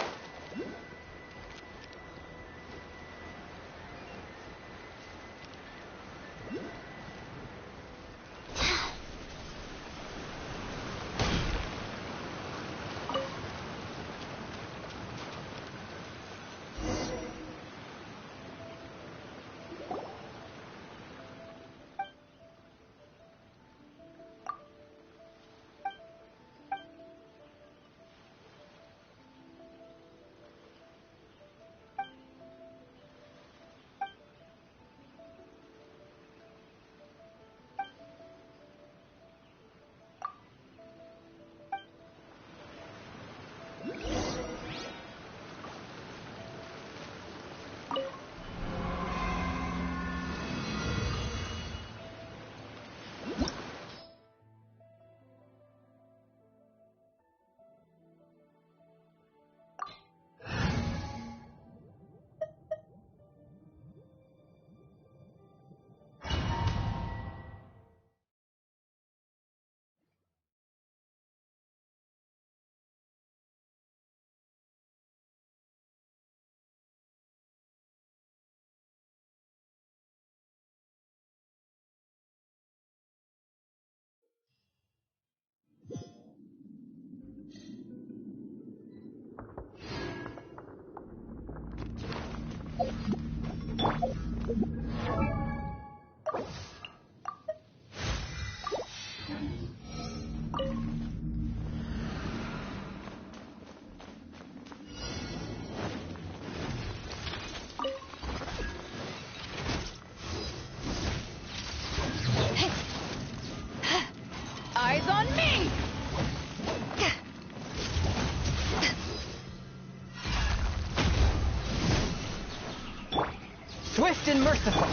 Swift and merciful.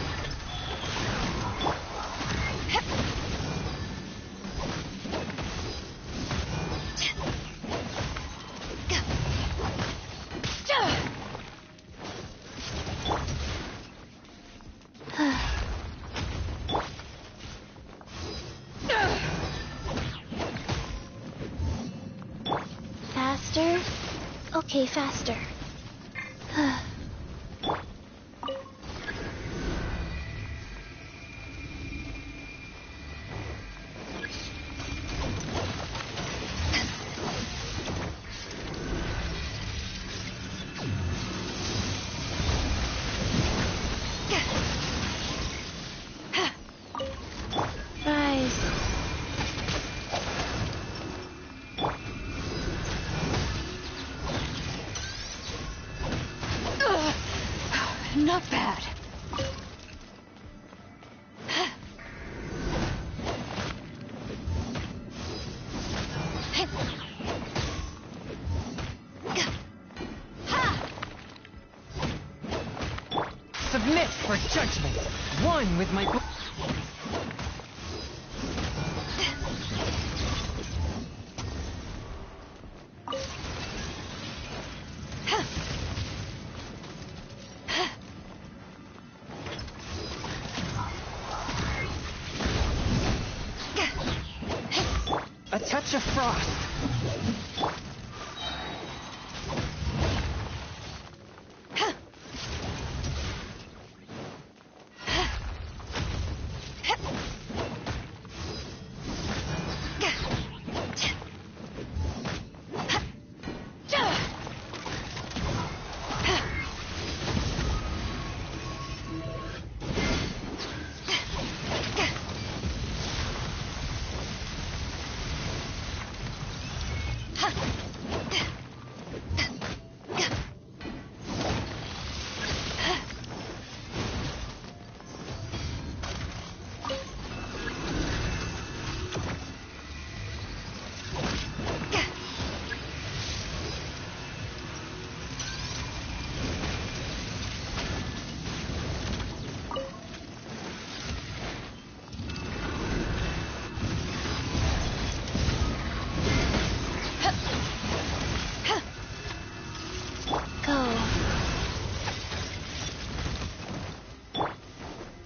Faster? Okay, faster. Rise. Not bad. Submit for judgment. One with my... A touch of frost.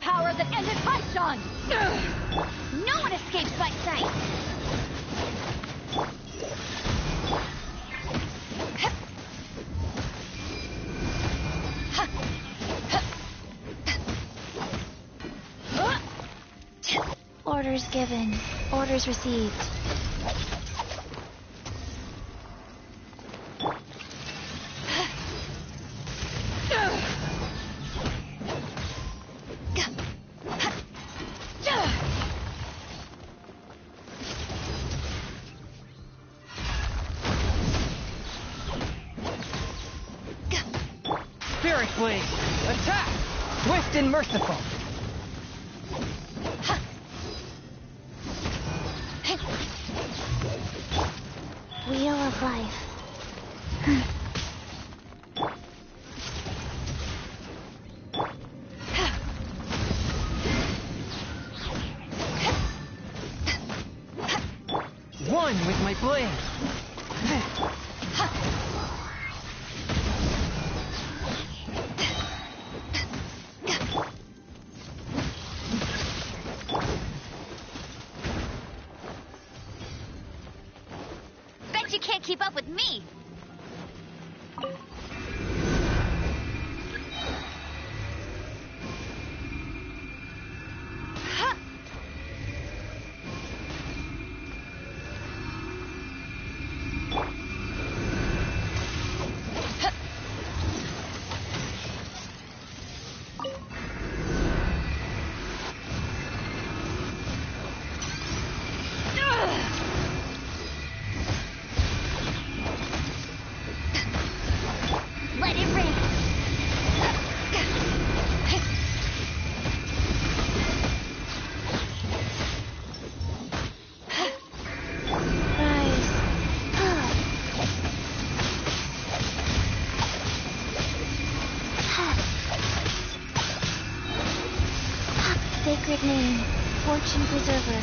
Power that ended Python! No one escapes by sight! Orders given. Orders received. Spirit Blade. Attack! Swift and merciful. Wheel of life. One with my blade. Bet you can't keep up with me! Good name. Fortune Preserver.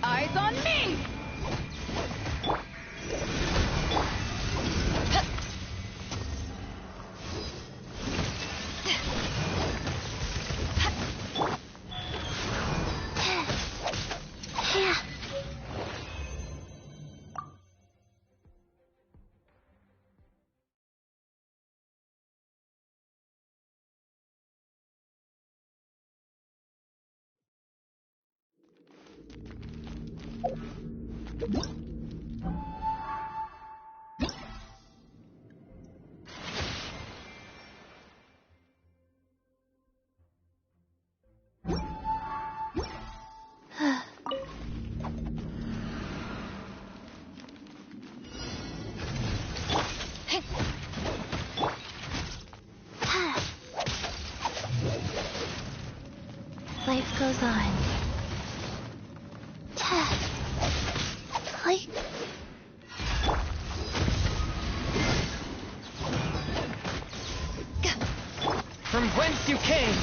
Eyes on me! Life goes on. Like... From whence you came!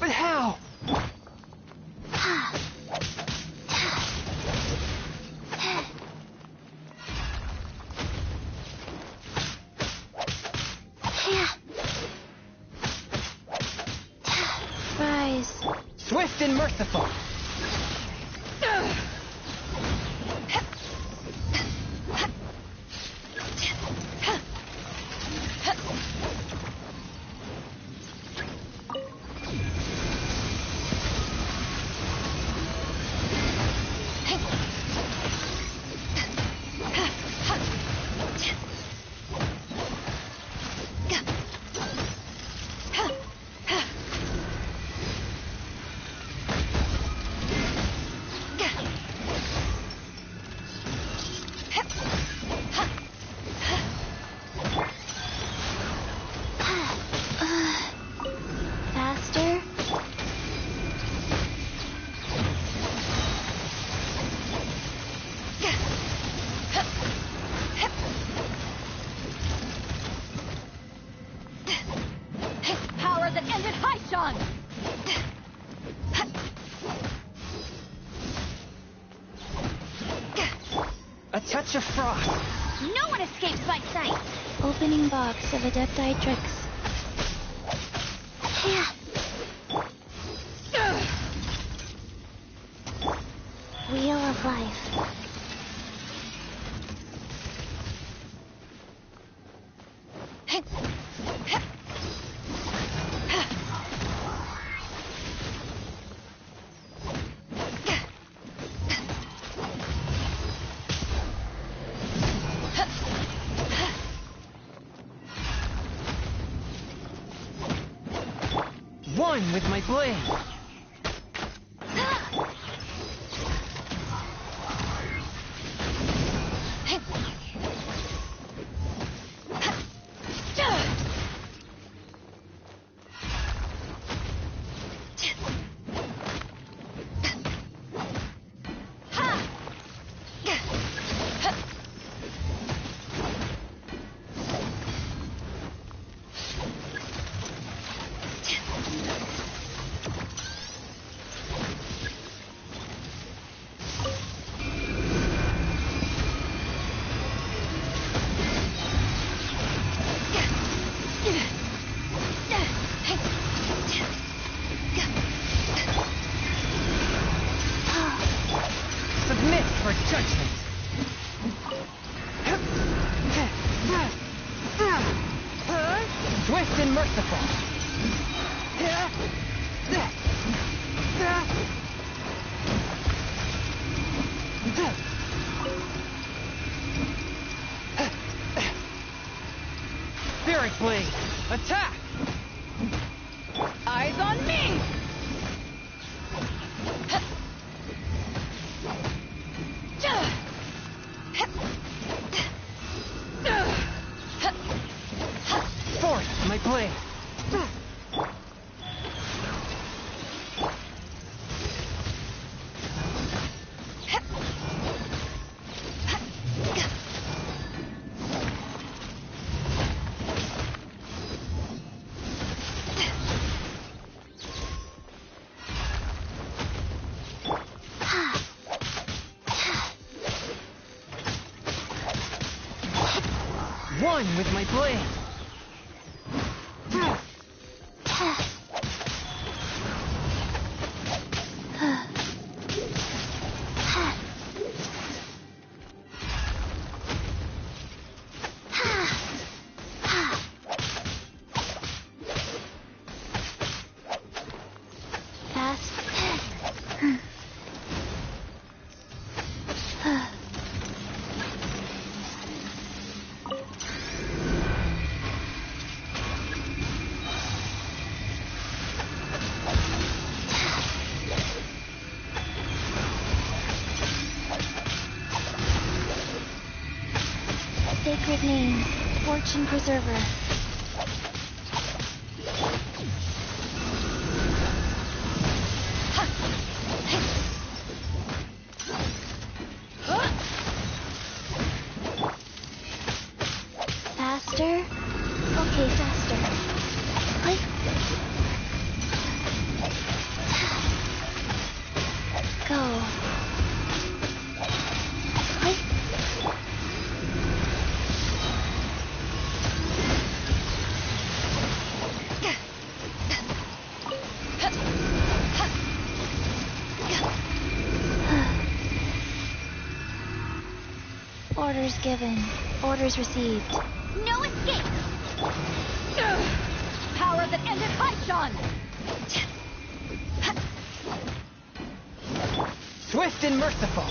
But how? Rise. Swift and merciful! Faster. Power that ended Haishan! A touch of frost! No one escapes my sight! Opening box of Adepti Tricks. Wheel of Life. One with my blade! Submit for judgment! Swift and merciful! Spirit Blade! Attack! Eyes on me! my blade. One with my blade. Sacred name, Fortune Preserver. Faster? Okay, faster. Click. Go. Click. Orders given. Orders received. No escape! Power that ended Haishan! Swift and merciful.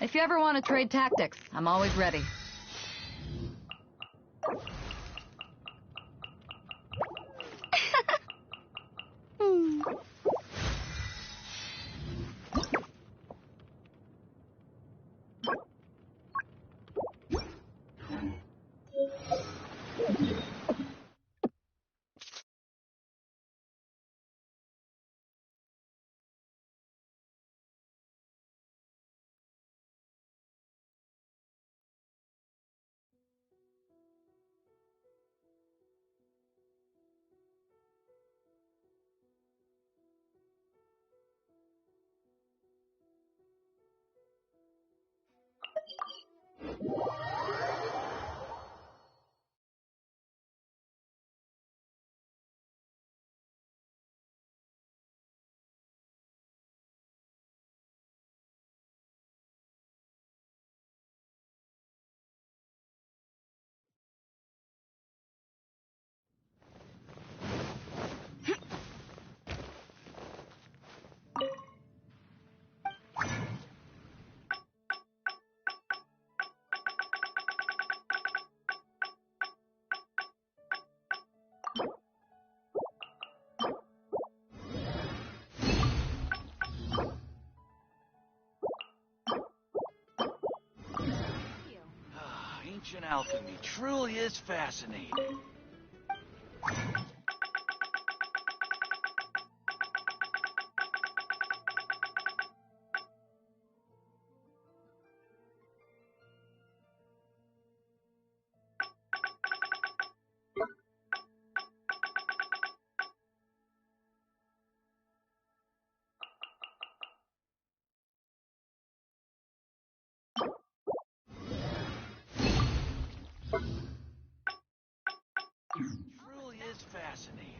If you ever want to trade tactics, I'm always ready. Ancient alchemy truly is fascinating. Truly is fascinating.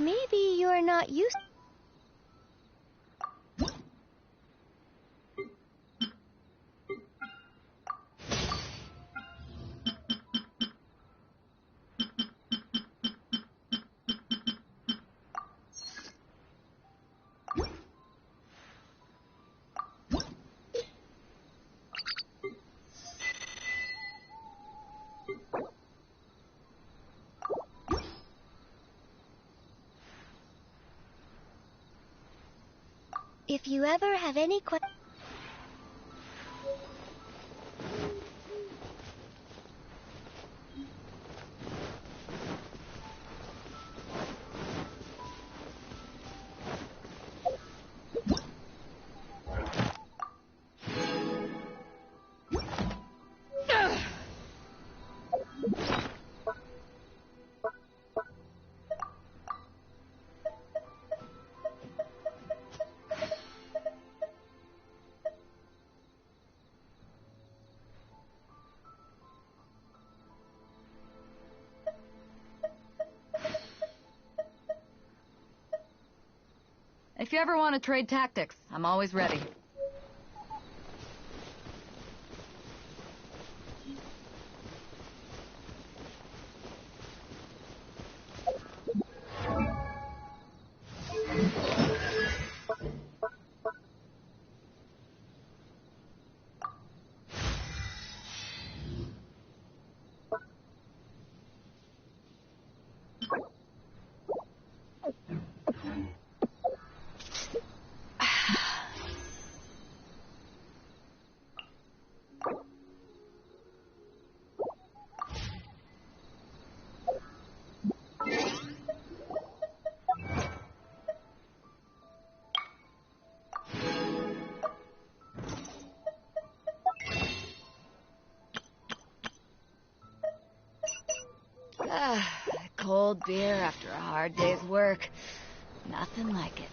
Maybe you're not used. If you ever have any questions. If you ever want to trade tactics, I'm always ready. Cold beer after a hard day's work. Nothing like it.